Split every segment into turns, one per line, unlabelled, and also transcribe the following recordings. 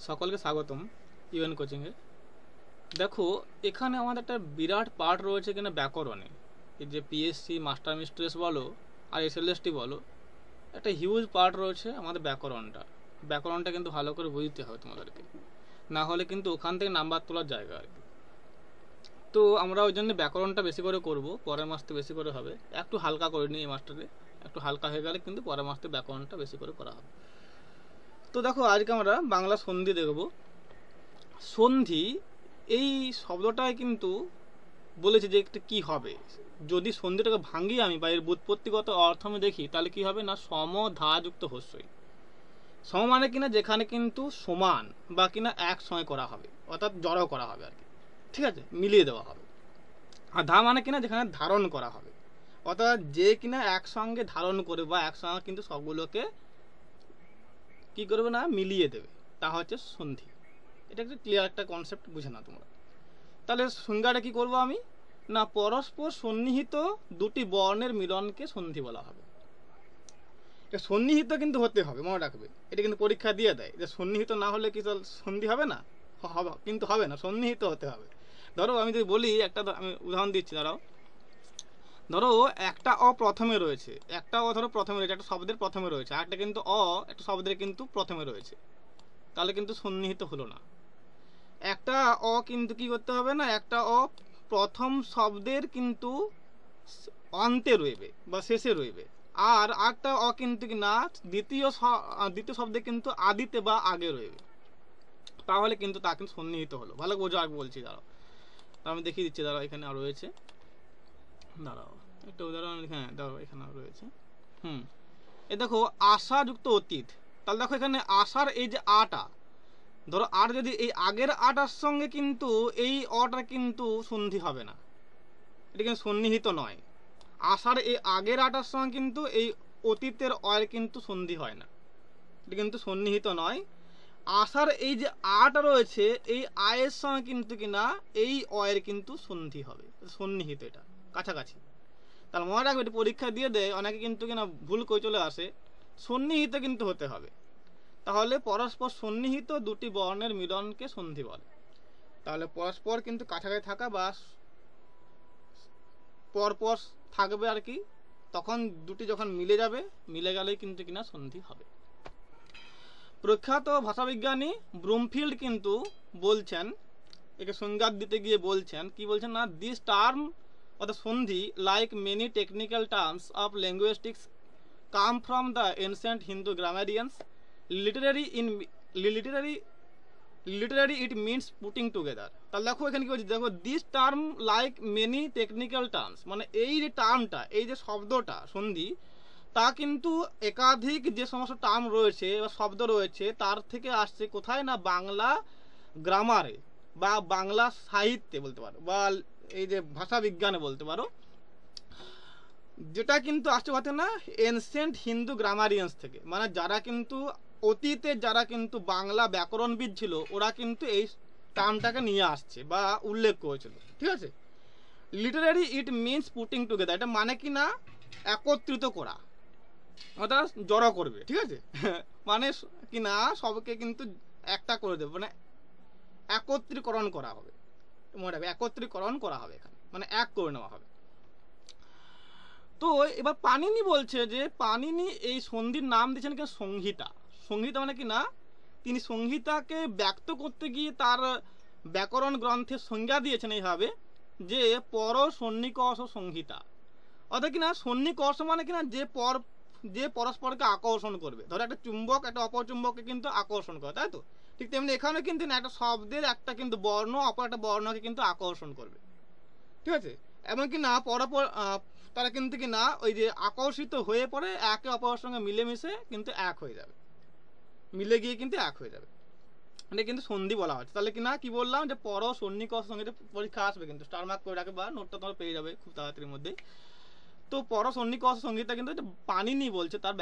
সকলকে স্বাগতম ইউএন কোচিংয়ে। দেখো, এখানে আমাদের একটা বিরাট পার্ট রয়েছে কিনা ব্যাকরণে। এই যে পিএসসি মাস্টার মিস্ট্রেস বলো আর এসএলএসটি বলো, একটা হিউজ পার্ট রয়েছে আমাদের ব্যাকরণটা কিন্তু ভালো করে বুঝতে হবে তোমাদেরকে, না হলে কিন্তু ওখান থেকে নাম্বার তোলার জায়গা আর কি। তো আমরা ওই জন্য ব্যাকরণটা বেশি করে করব, পরের মাসতে বেশি করে হবে। একটু হালকা করে নিই এই মাসটাতে, একটু হালকা হয়ে গেলে কিন্তু পরের মাসতে ব্যাকরণটা বেশি করে করা হবে। তো দেখো, আজকে আমরা বাংলা সন্ধি দেখব। সন্ধি এই শব্দটাই কিন্তু বলেছে যে একটা কী হবে, যদি সন্ধিটাকে ভাঙি আমি বা এর ব্যুৎপত্তিগত অর্থ আমি দেখি, তাহলে কি হবে না, সম ধাযুক্ত হস্যই। সম মানে কিনা যেখানে কিন্তু সমান বা কিনা একসঙ্গে করা হবে, অর্থাৎ জড়ো করা হবে আর কি, ঠিক আছে, মিলিয়ে দেওয়া হবে। আর ধা মানে কিনা যেখানে ধারণ করা হবে, অর্থাৎ যে কিনা একসঙ্গে ধারণ করে বা একসঙ্গে কিন্তু সবগুলোকে কি করবে না, মিলিয়ে দেবে, তা হচ্ছে সন্ধি। এটা একটা ক্লিয়ার একটা কনসেপ্ট, বুঝে না তোমরা? তাহলে সংজ্ঞাটা কি করব আমি, না পরস্পর সন্নিহিত দুটি বর্ণের মিলনকে সন্ধি বলা হবে। সন্নিহিত কিন্তু হতে হবে, মনে রাখবে, এটা কিন্তু পরীক্ষা দিয়ে দেয় যে সন্নিহিত না হলে কি সন্ধি হবে না, হবে কিন্তু হবে না, সন্নিহিত হতে হবে। ধরো আমি যদি বলি, আমি উদাহরণ দিচ্ছি, ধরো একটা অ প্রথমে রয়েছে, ধরো প্রথমে রয়েছে, একটা শব্দের প্রথমে রয়েছে, আর একটা কিন্তু একটা শব্দের কিন্তু প্রথমে রয়েছে, তাহলে কিন্তু সন্নিহিত হলো না। একটা কিন্তু কি করতে হবে না, একটা প্রথম শব্দের কিন্তু অন্তে রইবে বা শেষে রইবে, আর একটা কিন্তু কি না দ্বিতীয় শব্দে কিন্তু আদিতে বা আগে রইবে, তাহলে কিন্তু তা কিন্তু সন্নিহিত হলো। ভালো বোঝো, আগে বলছি, দাঁড়াও আমি দেখিয়ে দিচ্ছি। দাঁড়াও, এখানে আর রয়েছে, দাঁড়াও একটা উদাহরণ, হ্যাঁ দাঁড়াও এখানে রয়েছে। এ দেখো, আশাযুক্ত অতীত। তাহলে দেখো এখানে আশার এই যে আটা, ধরো আর যদি এই আগের আটার সঙ্গে কিন্তু এই অটা কিন্তু সন্ধি হবে না, এটা কিন্তু সন্নিহিত নয়। আশার এই আগের আটার সঙ্গে কিন্তু এই অতীতের অয়ের কিন্তু সন্ধি হয় না, এটা কিন্তু সন্নিহিত নয়। আশার এই যে আটা রয়েছে, এই আয়ের সঙ্গে কিন্তু কিনা এই অয়ের কিন্তু সন্ধি হবে, সন্নিহিত, এটা কাছাকাছি। তাহলে মনে রাখবে, এটা পরীক্ষা দিয়ে দেয় অনেকে, কিন্তু কিনা ভুল করে চলে আসে, সন্নিহিত কিন্তু হতে হবে। তাহলে পরস্পর সন্নিহিত দুটি বর্ণের মিলনকে সন্ধি বলে। তাহলে পরস্পর কিন্তু কাছাকাছি থাকা বা পরপর থাকবে আর কি, তখন দুটি যখন মিলে গেলেই কিন্তু কিনা সন্ধি হবে। প্রখ্যাত ভাষাবিজ্ঞানী ব্রুমফিল্ড কিন্তু বলছেন, একে সংজ্ঞা দিতে গিয়ে বলছেন, কি বলছেন না, this term of the sandhi like many technical terms of linguistics come from the ancient Hindu grammarians. Literally it means putting together. তাহলে দেখো এখানে কি বলছি, দেখো this term like many technical terms, মানে এই যে টার্মটা, এই যে শব্দটা সন্ধি, তা কিন্তু একাধিক যে সমস্ত টার্ম রয়েছে বা শব্দ রয়েছে তার থেকে আসছে, কোথায় না, বাংলা গ্রামারে বা বাংলা সাহিত্যে বলতে পারো, বা এই যে ভাষা বিজ্ঞানে বলতে পারো, যেটা কিন্তু আসছে কথা না এনসিয়েন্ট হিন্দু গ্রামারিয়ান্স থেকে, মানে যারা কিন্তু অতীতে যারা কিন্তু বাংলা ব্যাকরণবিদ ছিল, ওরা কিন্তু এই টার্মটাকে নিয়ে আসছে বা উল্লেখ করেছিল, ঠিক আছে। Literary it means putting together, এটা মানে কি না একত্রিত করা, অর্থাৎ জড়ো করবে, ঠিক আছে মানে কি না সবকে কিন্তু একটা করে দেবে, মানে একত্রীকরণ করা হবে, মনে রাখবে, একত্রীকরণ করা হবে এখানে, মানে এক করে নেওয়া হবে। তো এবার পাণিনি বলছে যে পাণিনি এই সন্ধির নাম দিয়েছেন কি সংহিতা। সংহিতা মানে কি না, তিনি সংহিতাকে ব্যক্ত করতে গিয়ে তার ব্যাকরণ গ্রন্থের সংজ্ঞা দিয়েছেন এইভাবে যে পর সন্নিকর্ষ সংহিতা। অর্থাৎ কিনা সন্নিকর্ষ মানে কিনা যে পরস্পরকে আকর্ষণ করবে। ধরো একটা চুম্বক একটা অপর চুম্বককে কিন্তু আকর্ষণ করে, তাই তো? ঠিক তেমনি এখানে কিন্তু একটা শব্দের একটা কিন্তু বর্ণ অপর একটা বর্ণকে কিন্তু আকর্ষণ করবে, ঠিক আছে। এমনকি না পরপর তারা কিন্তু কি না ওই যে আকর্ষিত হয়ে পড়ে একে অপরের সঙ্গে মিলেমিশে কিন্তু এক হয়ে যাবে, মিলে গিয়ে কিন্তু এক হয়ে যাবে, এটা কিন্তু সন্ধি বলা হচ্ছে। তাহলে কি না, কি বললাম, যে পর সন্নিকর্ষ সঙ্গে পরীক্ষা আসবে, কিন্তু স্টার মার্ক করে রাখবে বা নোটটা তোমরা পেয়ে যাবে খুব তাড়াতাড়ির মধ্যে। তো পর সন্নিকর্ষ সংহিতা কিন্তু পাণিনি বলছে তার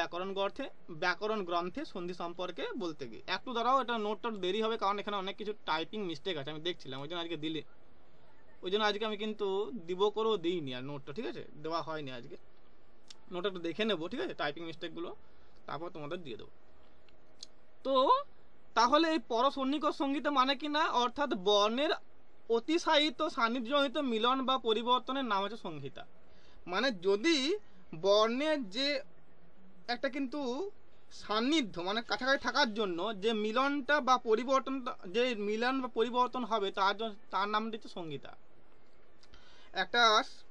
ব্যাকরণ গ্রন্থে সন্ধি সম্পর্কে বলতে গিয়ে। একটু দাঁড়াও, এটা নোটটা দেরি হবে, কারণ এখানে অনেক কিছু টাইপিং মিস্টেক আছে, আমি দেখছিলাম, ওই জন্য আজকে আমি কিন্তু দিব করেও দিইনি আর নোটটা, ঠিক আছে, দেওয়া হয়নি আজকে। নোটটা একটু দেখে নেবো, ঠিক আছে, টাইপিং মিস্টেকগুলো, তারপর তোমাদের দিয়ে দেবো। তো তাহলে এই পরসন্নিকট সংহিতা মানে কি না, অর্থাৎ বর্ণের অতিশায়িত সান্নিধ্যজনিত মিলন বা পরিবর্তনের নাম হচ্ছে সংহিতা। মানে যদি বর্ণের যে একটা কিন্তু সান্নিধ্য মানে কাছাকাছি থাকার জন্য যে মিলনটা বা পরিবর্তনটা, যে মিলন বা পরিবর্তন হবে তার নামটি হচ্ছে সংহিতা। একটা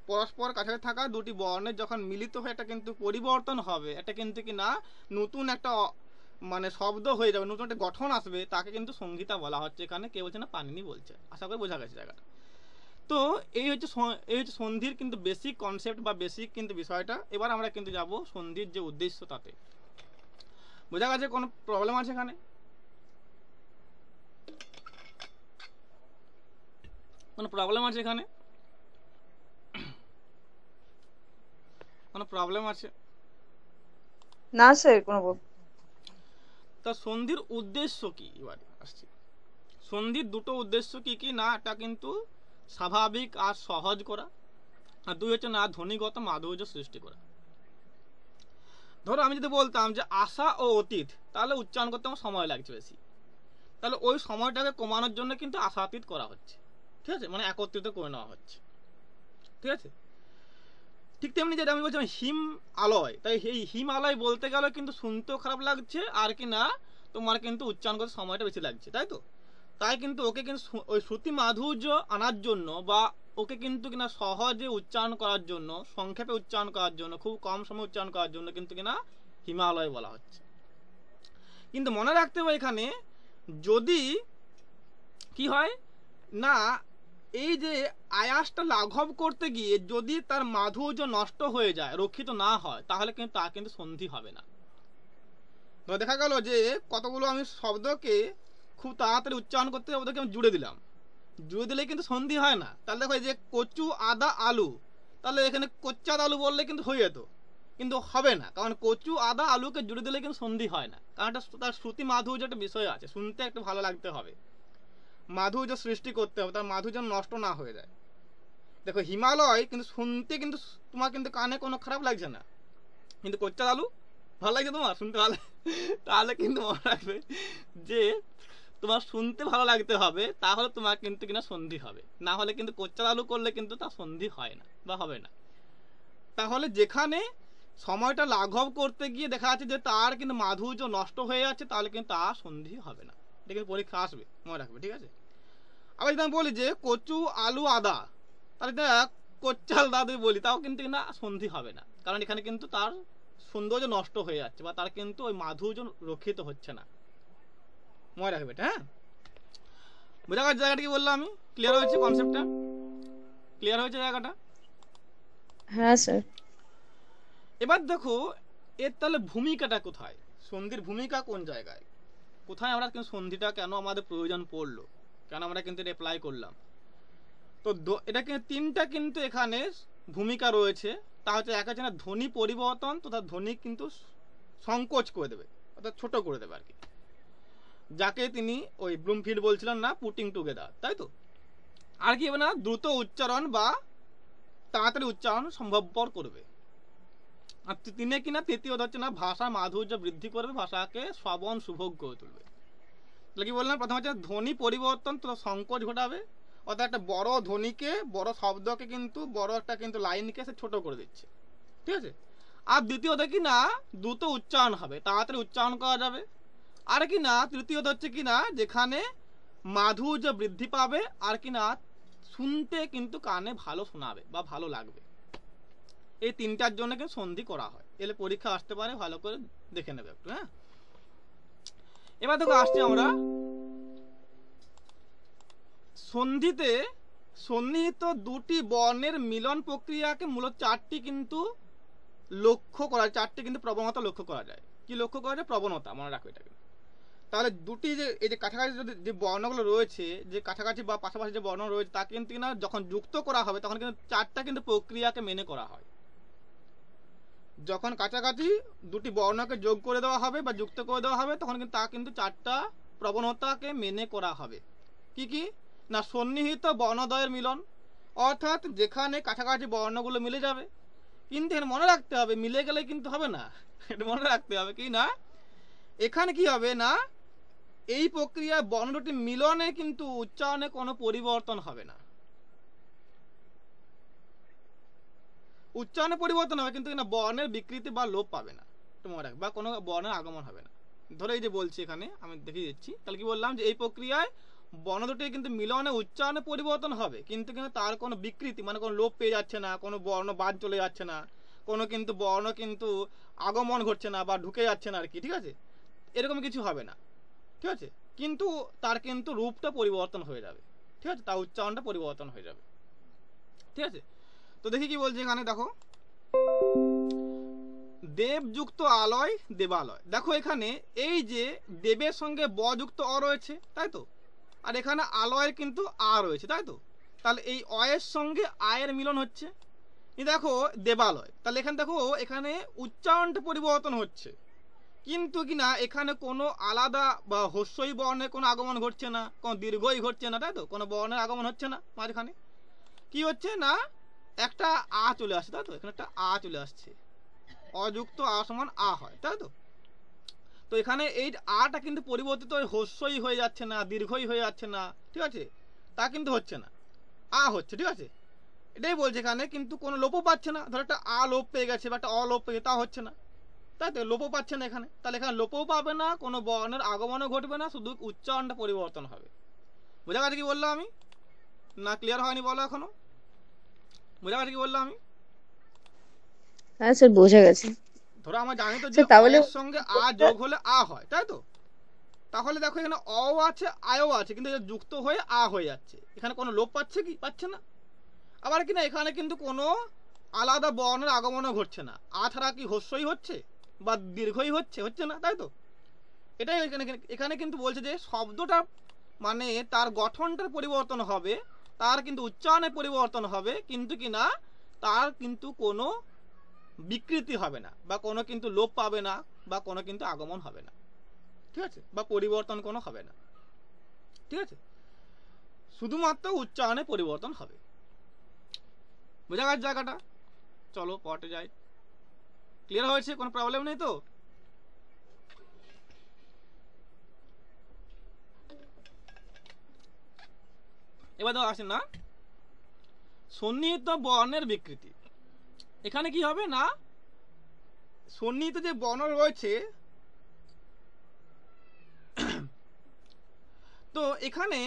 পরস্পর কাছাকাছি থাকা দুটি বর্ণের যখন মিলিত হয়ে একটা কিন্তু পরিবর্তন হবে, এটা কিন্তু কি না নতুন একটা মানে শব্দ হয়ে যাবে, নতুন একটা গঠন আসবে, তাকে কিন্তু সংহিতা বলা হচ্ছে। এখানে কেউ বলছে না, পানিনি বলছে। আশা করি বোঝা গেছে জায়গাটা। তো এই হচ্ছে সন্ধির কিন্তু বেসিক কনসেপ্ট বা বেসিক কিন্তু বিষয়টা। এবার আমরা কিন্তু যাব সন্ধির যে উদ্দেশ্য, তাতে বোঝা গেছে কোনো প্রবলেম আছে এখানে? কোনো প্রবলেম আছে এখানে? কোনো প্রবলেম আছে?
না স্যার, কোনো
তা সন্ধির উদ্দেশ্য কি এবারে আসছে। সন্ধির দুটো উদ্দেশ্য কি কি না, এটা কিন্তু স্বাভাবিক আর সহজ করা, আর দুই হচ্ছে না ধ্বনিগত মাধুর্য সৃষ্টি করা। ধরো আমি যদি বলতাম যে আশা ও অতীত, তাহলে উচ্চারণ করতে আমার সময় লাগছে বেশি, তাহলে ওই সময়টাকে কমানোর জন্য কিন্তু আশাতীত করা হচ্ছে, ঠিক আছে, মানে একত্রিত করে নেওয়া হচ্ছে, ঠিক আছে। ঠিক তেমনি যেটা আমি বলছিলাম হিম আলয়, তাই এই হিম আলয় বলতে গেলে কিন্তু শুনতেও খারাপ লাগছে, আর কি না তোমার কিন্তু উচ্চারণ করতে সময়টা বেশি লাগছে, তাই তো। তাই কিন্তু ওকে কিন্তু ওই শ্রুতি মাধুর্য আনার জন্য বা ওকে কিন্তু কিনা সহজে উচ্চারণ করার জন্য, সংক্ষেপে উচ্চারণ করার জন্য, খুব কম সময় উচ্চারণ করার জন্য কিন্তু কিনা হিমালয় বলা হচ্ছে। কিন্তু মনে রাখতে হবে এখানে যদি কি হয় না, এই যে আয়াসটা লাঘব করতে গিয়ে যদি তার মাধুর্য নষ্ট হয়ে যায়, রক্ষিত না হয়, তাহলে কিন্তু তা কিন্তু সন্ধি হবে না। তো দেখা গেল যে কতগুলো আমি শব্দকে খুব তাড়াতাড়ি উচ্চারণ করতে ওদেরকে আমি জুড়ে দিলাম, জুড়ে দিলে কিন্তু সন্ধি হয় না। তাহলে দেখো এই যে কচু আদা আলু, তাহলে এখানে কচ্চাদ আলু বললে কিন্তু হয়ে যেত, কিন্তু হবে না, কারণ কচু আদা আলুকে জুড়ে দিলে কিন্তু সন্ধি হয় না, কারণ তার শ্রুতি মাধুর্য একটা বিষয় আছে, শুনতে একটু ভালো লাগতে হবে, মাধুর্য সৃষ্টি করতে হবে, তার মাধুর্য নষ্ট না হয়ে যায়। দেখো হিমালয় কিন্তু শুনতে কিন্তু তোমার কিন্তু কানে কোনো খারাপ লাগছে না, কিন্তু কচ্চাদ আলু ভালো লাগছে তোমার শুনতে ভালো, তাহলে কিন্তু মনে রাখবে যে তোমার শুনতে ভালো লাগতে হবে, তাহলে তোমার কিন্তু কিনা সন্ধি হবে, না হলে কিন্তু কচ্চাদ আলু করলে কিন্তু তা সন্ধি হয় না বা হবে না। তাহলে যেখানে সময়টা লাঘব করতে গিয়ে দেখা যাচ্ছে যে তার কিন্তু মাধুর্য নষ্ট হয়ে যাচ্ছে, তাহলে কিন্তু তা সন্ধি হবে না। এটা কিন্তু পরীক্ষা আসবে, মনে রাখবে, ঠিক আছে। আবার যদি আমি বলি যে কচু আলু আদা, তাহলে কচ্চাল দাদু বলি, তাও কিন্তু না সন্ধি হবে না, কারণ এখানে কিন্তু তার সৌন্দর্য নষ্ট হয়ে যাচ্ছে বা তার কিন্তু ওই মাধুর্য রক্ষিত হচ্ছে না, মনে রাখবে এটা। হ্যাঁ, বোঝা গেছে জায়গাটা কি বললাম আমি? ক্লিয়ার হয়েছে কনসেপ্টটা? ক্লিয়ার হয়েছে জায়গাটা?
হ্যাঁ স্যার।
এবার দেখো এর তাহলে ভূমিকাটা কোথায়, সন্ধির ভূমিকা কোন জায়গায়, কোথায় আমরা কিন্তু সন্ধিটা কেন আমাদের প্রয়োজন পড়লো, কেন আমরা কিন্তু অ্যাপ্লাই করলাম। তো এটা কিন্তু তিনটা কিন্তু এখানে ভূমিকা রয়েছে। তা হচ্ছে এক হচ্ছে না ধ্বনি পরিবর্তন, তো তার ধ্বনি কিন্তু সংকোচ করে দেবে, অর্থাৎ ছোট করে দেবে আর কি, যাকে তিনি ওই ব্লুমফিল্ড বলছিলেন না পুটিং টুগেদার, তাই তো। আর কি হবে না দ্রুত উচ্চারণ বা তাড়াতাড়ি উচ্চারণ সম্ভবপর করবে। আর তিনি কিনা তৃতীয়ত হচ্ছে না ভাষা মাধুর্য বৃদ্ধি করবে, ভাষাকে শ্রবণ সুভোগ করে তুলবে। তাহলে কি বললাম, প্রথম হচ্ছে ধ্বনি পরিবর্তন, তো সংকোচ ঘটাবে, অর্থাৎ একটা বড় ধ্বনিকে, বড় শব্দকে কিন্তু বড় একটা কিন্তু লাইনকে সে ছোট করে দিচ্ছে, ঠিক আছে। আর দ্বিতীয়ত কি না দ্রুত উচ্চারণ হবে, তাড়াতাড়ি উচ্চারণ করা যাবে। আর কি না তৃতীয়ত হচ্ছে কি না যেখানে মাধুর্য বৃদ্ধি পাবে, আর কি না শুনতে কিন্তু কানে ভালো শোনাবে বা ভালো লাগবে। এই তিনটার জন্য কিন্তু সন্ধি করা হয়, এলে পরীক্ষা আসতে পারে, ভালো করে দেখে নেবে একটু। হ্যাঁ, এবার দেখো আসছি আমরা সন্ধিতে সন্নিহিত দুটি বর্ণের মিলন প্রক্রিয়াকে মূলত চারটি কিন্তু লক্ষ্য করা, চারটি কিন্তু প্রবণতা লক্ষ্য করা যায়। কি লক্ষ্য করা যায়? প্রবণতা, মনে রাখো এটাকে। তাহলে দুটি যে এই যে কাছাকাছি যে বর্ণগুলো রয়েছে, যে কাছাকাছি বা পাশাপাশি যে বর্ণ রয়েছে, তা কিন্তু না যখন যুক্ত করা হবে তখন কিন্তু চারটা কিন্তু প্রক্রিয়াকে মেনে করা হয়। যখন কাছাকাছি দুটি বর্ণকে যোগ করে দেওয়া হবে বা যুক্ত করে দেওয়া হবে, তখন কিন্তু তা কিন্তু চারটা প্রবণতাকে মেনে করা হবে। কি কি না সন্নিহিত বর্ণদ্বয়ের মিলন, অর্থাৎ যেখানে কাছাকাছি বর্ণগুলো মিলে যাবে, কিন্তু এখানে মনে রাখতে হবে মিলে গেলে কিন্তু হবে না, এটা মনে রাখতে হবে কি না এখানে কি হবে না এই প্রক্রিয়ায় বর্ণ দুটি মিলনে কিন্তু উচ্চারণে কোনো পরিবর্তন হবে না। উচ্চারণে পরিবর্তন হবে কিন্তু না বর্ণের বিকৃতি বা লোপ পাবে না তোমার, বা কোনো বর্ণের আগমন হবে না। ধরো এই যে বলছি এখানে আমি দেখিয়ে দিচ্ছি, তাহলে কি বললাম যে এই প্রক্রিয়ায় বর্ণ দুটি কিন্তু মিলনে উচ্চারণে পরিবর্তন হবে কিন্তু কিন্তু তার কোনো বিকৃতি মানে কোনো লোপ পেয়ে যাচ্ছে না, কোনো বর্ণ বাদ চলে যাচ্ছে না, কোনো কিন্তু বর্ণ কিন্তু আগমন ঘটছে না বা ঢুকে যাচ্ছে না আর কি, ঠিক আছে, এরকম কিছু হবে না, ঠিক আছে, কিন্তু তার কিন্তু রূপটা পরিবর্তন হয়ে যাবে, ঠিক আছে, তার উচ্চারণটা পরিবর্তন হয়ে যাবে, ঠিক আছে। তো দেখি কি বলছে এখানে, দেখো দেবযুক্ত আলয় দেবালয়, দেখো এখানে এই যে দেবের সঙ্গে ব যুক্ত অ রয়েছে তাই তো, আর এখানে আলয়ের কিন্তু আ রয়েছে তাই তো, তাহলে এই অয়ের সঙ্গে আয়ের মিলন হচ্ছে, এই দেখো দেবালয়, তাহলে এখানে দেখো এখানে উচ্চারণটা পরিবর্তন হচ্ছে কিন্তু কি না এখানে কোনো আলাদা বা হস্যই বর্ণের কোনো আগমন ঘটছে না, কোনো দীর্ঘই ঘটছে না তাই তো, কোনো বর্ণের আগমন হচ্ছে না, মাঝখানে কি হচ্ছে না একটা আ চলে আসছে তাই তো, এখানে একটা আ চলে আসছে, অযুক্ত আ সমান আ হয় তাই তো। তো এখানে এই আটা কিন্তু পরিবর্তিত হস্যই হয়ে যাচ্ছে না, দীর্ঘই হয়ে যাচ্ছে না, ঠিক আছে, তা কিন্তু হচ্ছে না, আ হচ্ছে, ঠিক আছে, এটাই বলছে এখানে, কিন্তু কোনো লোপও পাচ্ছে না, ধরো একটা আ লোপ পেয়ে গেছে বা একটা অলোপ পেয়ে তা হচ্ছে না, তাই তো, লোপও পাচ্ছে না এখানে, তাহলে এখানে লোপও পাবে না, কোনো বর্ণের আগমনও ঘটবে না, শুধু উচ্চারণটা পরিবর্তন হবে। বোঝা গেছে কি বললাম আমি, না ক্লিয়ার হয়নি বলো এখনো, বোঝা গেছে কি বললাম আমি?
হ্যাঁ স্যার বোঝা গেছে।
ধরো আমরা জানি তো যে
স্যার তাহলে
অয়ের সঙ্গে আ যোগ হলে আ হয় তাই তো, তাহলে দেখো এখানে অ আছে আয়ও আছে কিন্তু এটা যুক্ত হয়ে আ হয়ে যাচ্ছে, এখানে কোনো লোপ পাচ্ছে কি, পাচ্ছে না, আবার কিনা এখানে কিন্তু কোনো আলাদা বর্ণের আগমনও ঘটছে না, আ ছাড়া কি হস্যই হচ্ছে বা দীর্ঘই হচ্ছে, হচ্ছে না তাই তো, এটাই এখানে এখানে কিন্তু বলছে যে শব্দটা মানে তার গঠনটার পরিবর্তন হবে, তার কিন্তু উচ্চারণের পরিবর্তন হবে কিন্তু কি না তার কিন্তু কোনো বিকৃতি হবে না বা কোনো কিন্তু লোপ পাবে না বা কোনো কিন্তু আগমন হবে না, ঠিক আছে, বা পরিবর্তন কোনো হবে না, ঠিক আছে, শুধুমাত্র উচ্চারণে পরিবর্তন হবে। বোঝা গেছে জায়গাটা, চলো পটে যাই, ক্লিয়ার হয়েছে, কোনো প্রবলেম নেই তো? এবার দেখো আসেন না সন্নিহিত বর্ণের বিকৃতি, এখানে কি হবে না সন্নিহিত যে বর্ণ রয়েছে তো এখানে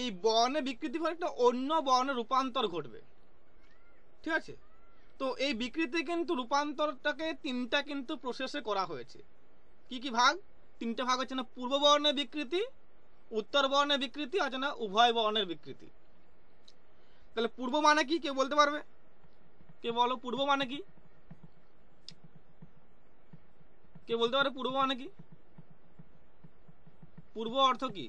এই বর্ণের বিকৃতি ফলে একটা অন্য বর্ণের রূপান্তর ঘটবে, ঠিক আছে, তো এই বিকৃতি কিন্তু রূপান্তরটাকে তিনটা কিন্তু প্রসেসে করা হয়েছে, কি কি ভাগ, তিনটা ভাগ হচ্ছে না পূর্ব বর্ণের বিকৃতি, উত্তর বর্ণের বিকৃতি আছে না উভয় বর্ণের বিকৃতি। তাহলে পূর্ব মানে কি কেউ বলতে পারবে, কে বলো পূর্ব মানে কি, কে বলতে পারে পূর্ব মানে কি, পূর্ব অর্থ কি,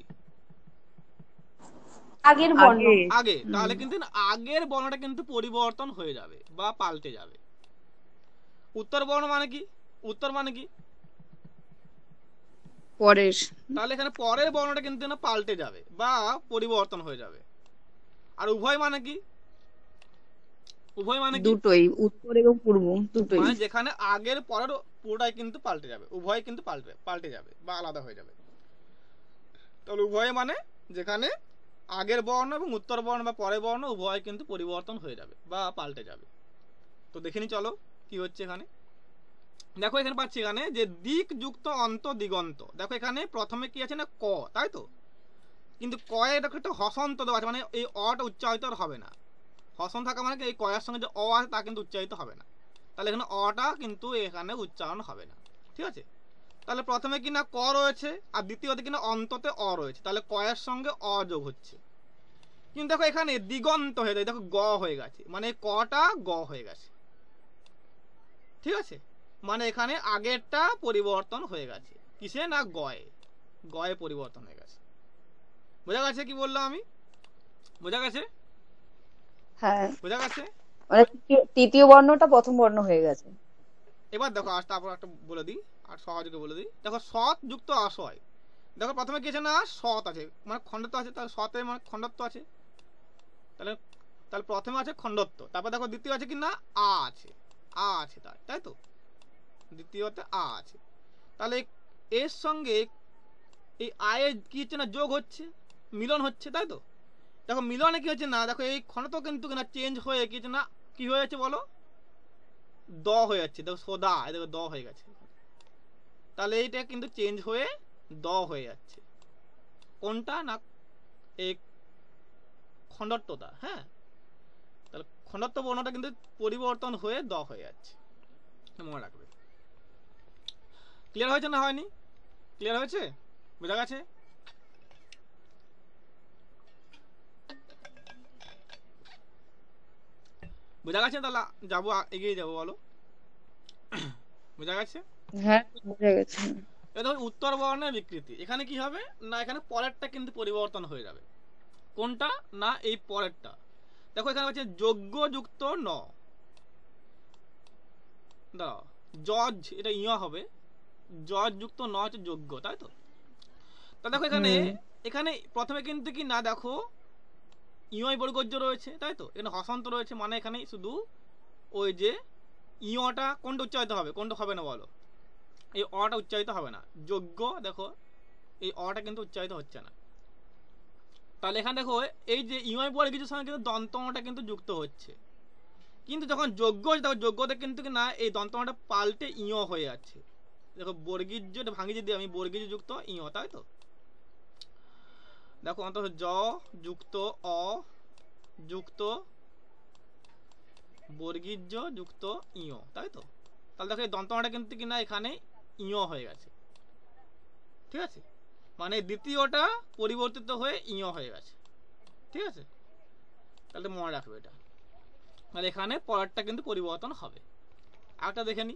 আগের বর্ণ।
আগে, তাহলে কিন্তু আগের বর্ণটা কিন্তু পরিবর্তন হয়ে যাবে বা পাল্টে যাবে। উত্তর বর্ণ মানে কি, উত্তর মানে কি
পরের।
তাহলে এখানে পরের বর্ণটা কিন্তু না পাল্টে যাবে বা পরিবর্তন হয়ে যাবে। আর উভয় মানে কি, উভয় মানে কি
দুটোই, উত্তর এবং পূর্ব দুটোই।
মানে যেখানে আগের পরের পুরোটাই কিন্তু পাল্টে যাবে, উভয় কিন্তু পাল্টে যাবে বা আলাদা হয়ে যাবে। তাহলে উভয় মানে যেখানে আগের বর্ণ এবং উত্তর বর্ণ বা পরের বর্ণ উভয় কিন্তু পরিবর্তন হয়ে যাবে বা পাল্টে যাবে। তো দেখিনি চলো কি হচ্ছে এখানে, দেখো এখানে পাচ্ছি এখানে যে দিক যুক্ত অন্ত দিগন্ত, দেখো এখানে প্রথমে কি আছে না ক তাই তো, কিন্তু কয়ে দেখো একটা হসন্ত দেওয়া আছে, মানে এই অটা উচ্চারিত হবে না, হসন থাকা মানে এই কয়ের সঙ্গে যে অ আছে তা কিন্তু উচ্চারিত হবে না, তাহলে এখানে অটা কিন্তু এখানে উচ্চারণ হবে না, ঠিক আছে। তাহলে প্রথমে কিনা ক রয়েছে আর দ্বিতীয়তে কিনা অন্ততে অ রয়েছে, তাহলে কয়ের সঙ্গে অ যোগ হচ্ছে, কিন্তু দেখো এখানে দিগন্ত হয়ে যায়, দেখো গ হয়ে গেছে, মানে কটা গ হয়ে গেছে, ঠিক আছে, মানে এখানে আগেরটা পরিবর্তন হয়ে গেছে কিসে না গয়ে, গয়ে পরিবর্তন হয়ে গেছে। বোঝা গেছে কি বললাম আমি, বোঝা গেছে,
হ্যাঁ
বোঝা গেছে।
মানে তৃতীয় বর্ণটা প্রথম বর্ণ হয়ে গেছে।
এবার দেখো আর তারপর একটা বলে দিই, আর সহযোগে বলে দিই, দেখো সৎ যুক্ত আশয়, দেখো প্রথমে কি আছে না সৎ আছে মানে খণ্ডত্ব আছে, তাহলে সতে মানে খণ্ডত্ব আছে, তাহলে তাহলে প্রথমে আছে খণ্ডত্ব, তারপর দেখো দ্বিতীয় আছে কি না আ আছে, আ আছে তাই তো, দ্বিতীয়তে আ আছে, তাহলে এর সঙ্গে এই আয়ে কি হচ্ছে না, যোগ হচ্ছে, মিলন হচ্ছে, তাই তো? দেখো মিলনে কি হচ্ছে না, দেখো এই ক্ষণত কিন্তু না চেঞ্জ হয়ে কি হচ্ছে না, কি হয়ে যাচ্ছে বলো, দ হয়ে যাচ্ছে। দেখো সোদা, দেখো দ হয়ে গেছে। তাহলে এইটা কিন্তু চেঞ্জ হয়ে দ হয়ে যাচ্ছে। কোনটা না, এই খণ্ডত্বটা। হ্যাঁ, তাহলে খণ্ডত্ব বর্ণটা কিন্তু পরিবর্তন হয়ে দ হয়ে যাচ্ছে, মনে রাখবে। ক্লিয়ার হয়েছে না হয়নি? ক্লিয়ার হয়েছে, বোঝা গেছে? বোঝা গেছে? তাহলে যাবো, এগিয়ে যাবো, বলো। বোঝা গেছে?
হ্যাঁ, বুঝে গেছে।
এটা দেখো উত্তর বর্ণের বিকৃতি। এখানে কি হবে না, এখানে পরেরটা কিন্তু পরিবর্তন হয়ে যাবে। কোনটা না, এই পরেরটা। দেখো এখানে হচ্ছে যোগ্য যুক্ত ন, দাঁড়াও, জজ, এটা ইয়া হবে, জজ যুক্ত ন হচ্ছে যোগ্য, তাই তো? তা দেখো এখানে,
হুম
এখানে প্রথমে কিন্তু কি না, দেখো ইয় বর্গজ্য রয়েছে, তাই তো? এখানে হসন্ত রয়েছে, মানে এখানে শুধু ওই যে ইয়টা কোনটা উচ্চারিত হবে, কোনটা হবে না বলো, এই অটা উচ্চারিত হবে না। যোগ্য, দেখো এই অটা কিন্তু উচ্চারিত হচ্ছে না। তাহলে এখানে দেখো এই যে ইয় বর্গের সঙ্গে কিন্তু দন্তটা কিন্তু যুক্ত হচ্ছে, কিন্তু যখন যোগ্য, দেখো যোগ্যতে কিন্তু না এই দন্তটা পাল্টে ইয় হয়ে যাচ্ছে। দেখো বর্গীজ, এটা ভাঙি যদি আমি বর্গীজ যুক্ত ইয়, তাই তো? দেখো অন্তত জ যুক্ত অ যুক্ত বর্গীজ যুক্ত ইয়, তাই তো? তাহলে দেখো এই দন্তটা কিন্তু কিনা এখানে ইয় হয়ে গেছে, ঠিক আছে? মানে দ্বিতীয়টা পরিবর্তিত হয়ে ইয় হয়ে গেছে, ঠিক আছে? তাহলে মনে রাখবে এটা। তাহলে এখানে পরেরটা কিন্তু পরিবর্তন হবে। আরেকটা দেখে নি,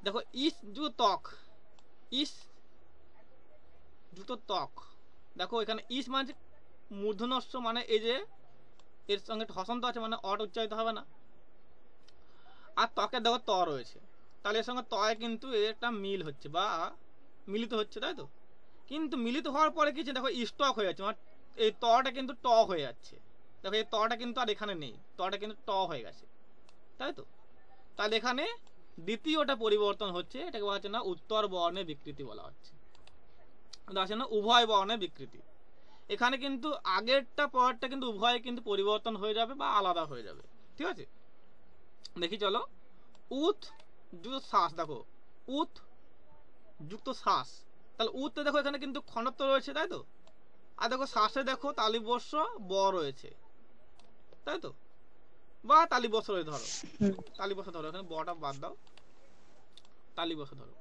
দেখো ইস যুক্ত ত্বক, ইস যুক্ত ত্বক। দেখো এখানে ইস মানে মূর্ধন্যস্ব, মানে এই যে এর সঙ্গে হসন্ত আছে, মানে অট উচ্চারিত হবে না। আর ত্বকের দেখো ত রয়েছে, তাহলে এর সঙ্গে তয় কিন্তু একটা মিল হচ্ছে বা মিলিত হচ্ছে, তাই তো? কিন্তু মিলিত হওয়ার পরে কিছু দেখো স্টক হয়ে যাচ্ছে, মানে এই তটা কিন্তু ট হয়ে যাচ্ছে। দেখো এই তটা কিন্তু আর এখানে নেই, তটা কিন্তু ট হয়ে গেছে, তাই তো? তাহলে এখানে দ্বিতীয়টা পরিবর্তন হচ্ছে, এটাকে বলা হচ্ছে না উত্তর বর্ণের বিকৃতি বলা হচ্ছে, আছে না উভয় বর্ণের বিকৃতি। এখানে কিন্তু আগেরটা পরেরটা কিন্তু উভয় কিন্তু পরিবর্তন হয়ে যাবে বা আলাদা হয়ে যাবে, ঠিক আছে? দেখি চলো, উত যুক্ত শ্বাস, দেখো উত যুক্ত শ্বাস, তাহলে উতে দেখো এখানে কিন্তু খণ্ডত্ব রয়েছে, তাই তো? আর দেখো শ্বাসে দেখো তালিবর্ষ ব রয়েছে, তাই তো? বা তালিবর্ষ রয়েছে, ধরো
হুম
তালিবর্ষ ধরো, এখানে বটা বাদ দাও, তালিবর্ষ ধরো।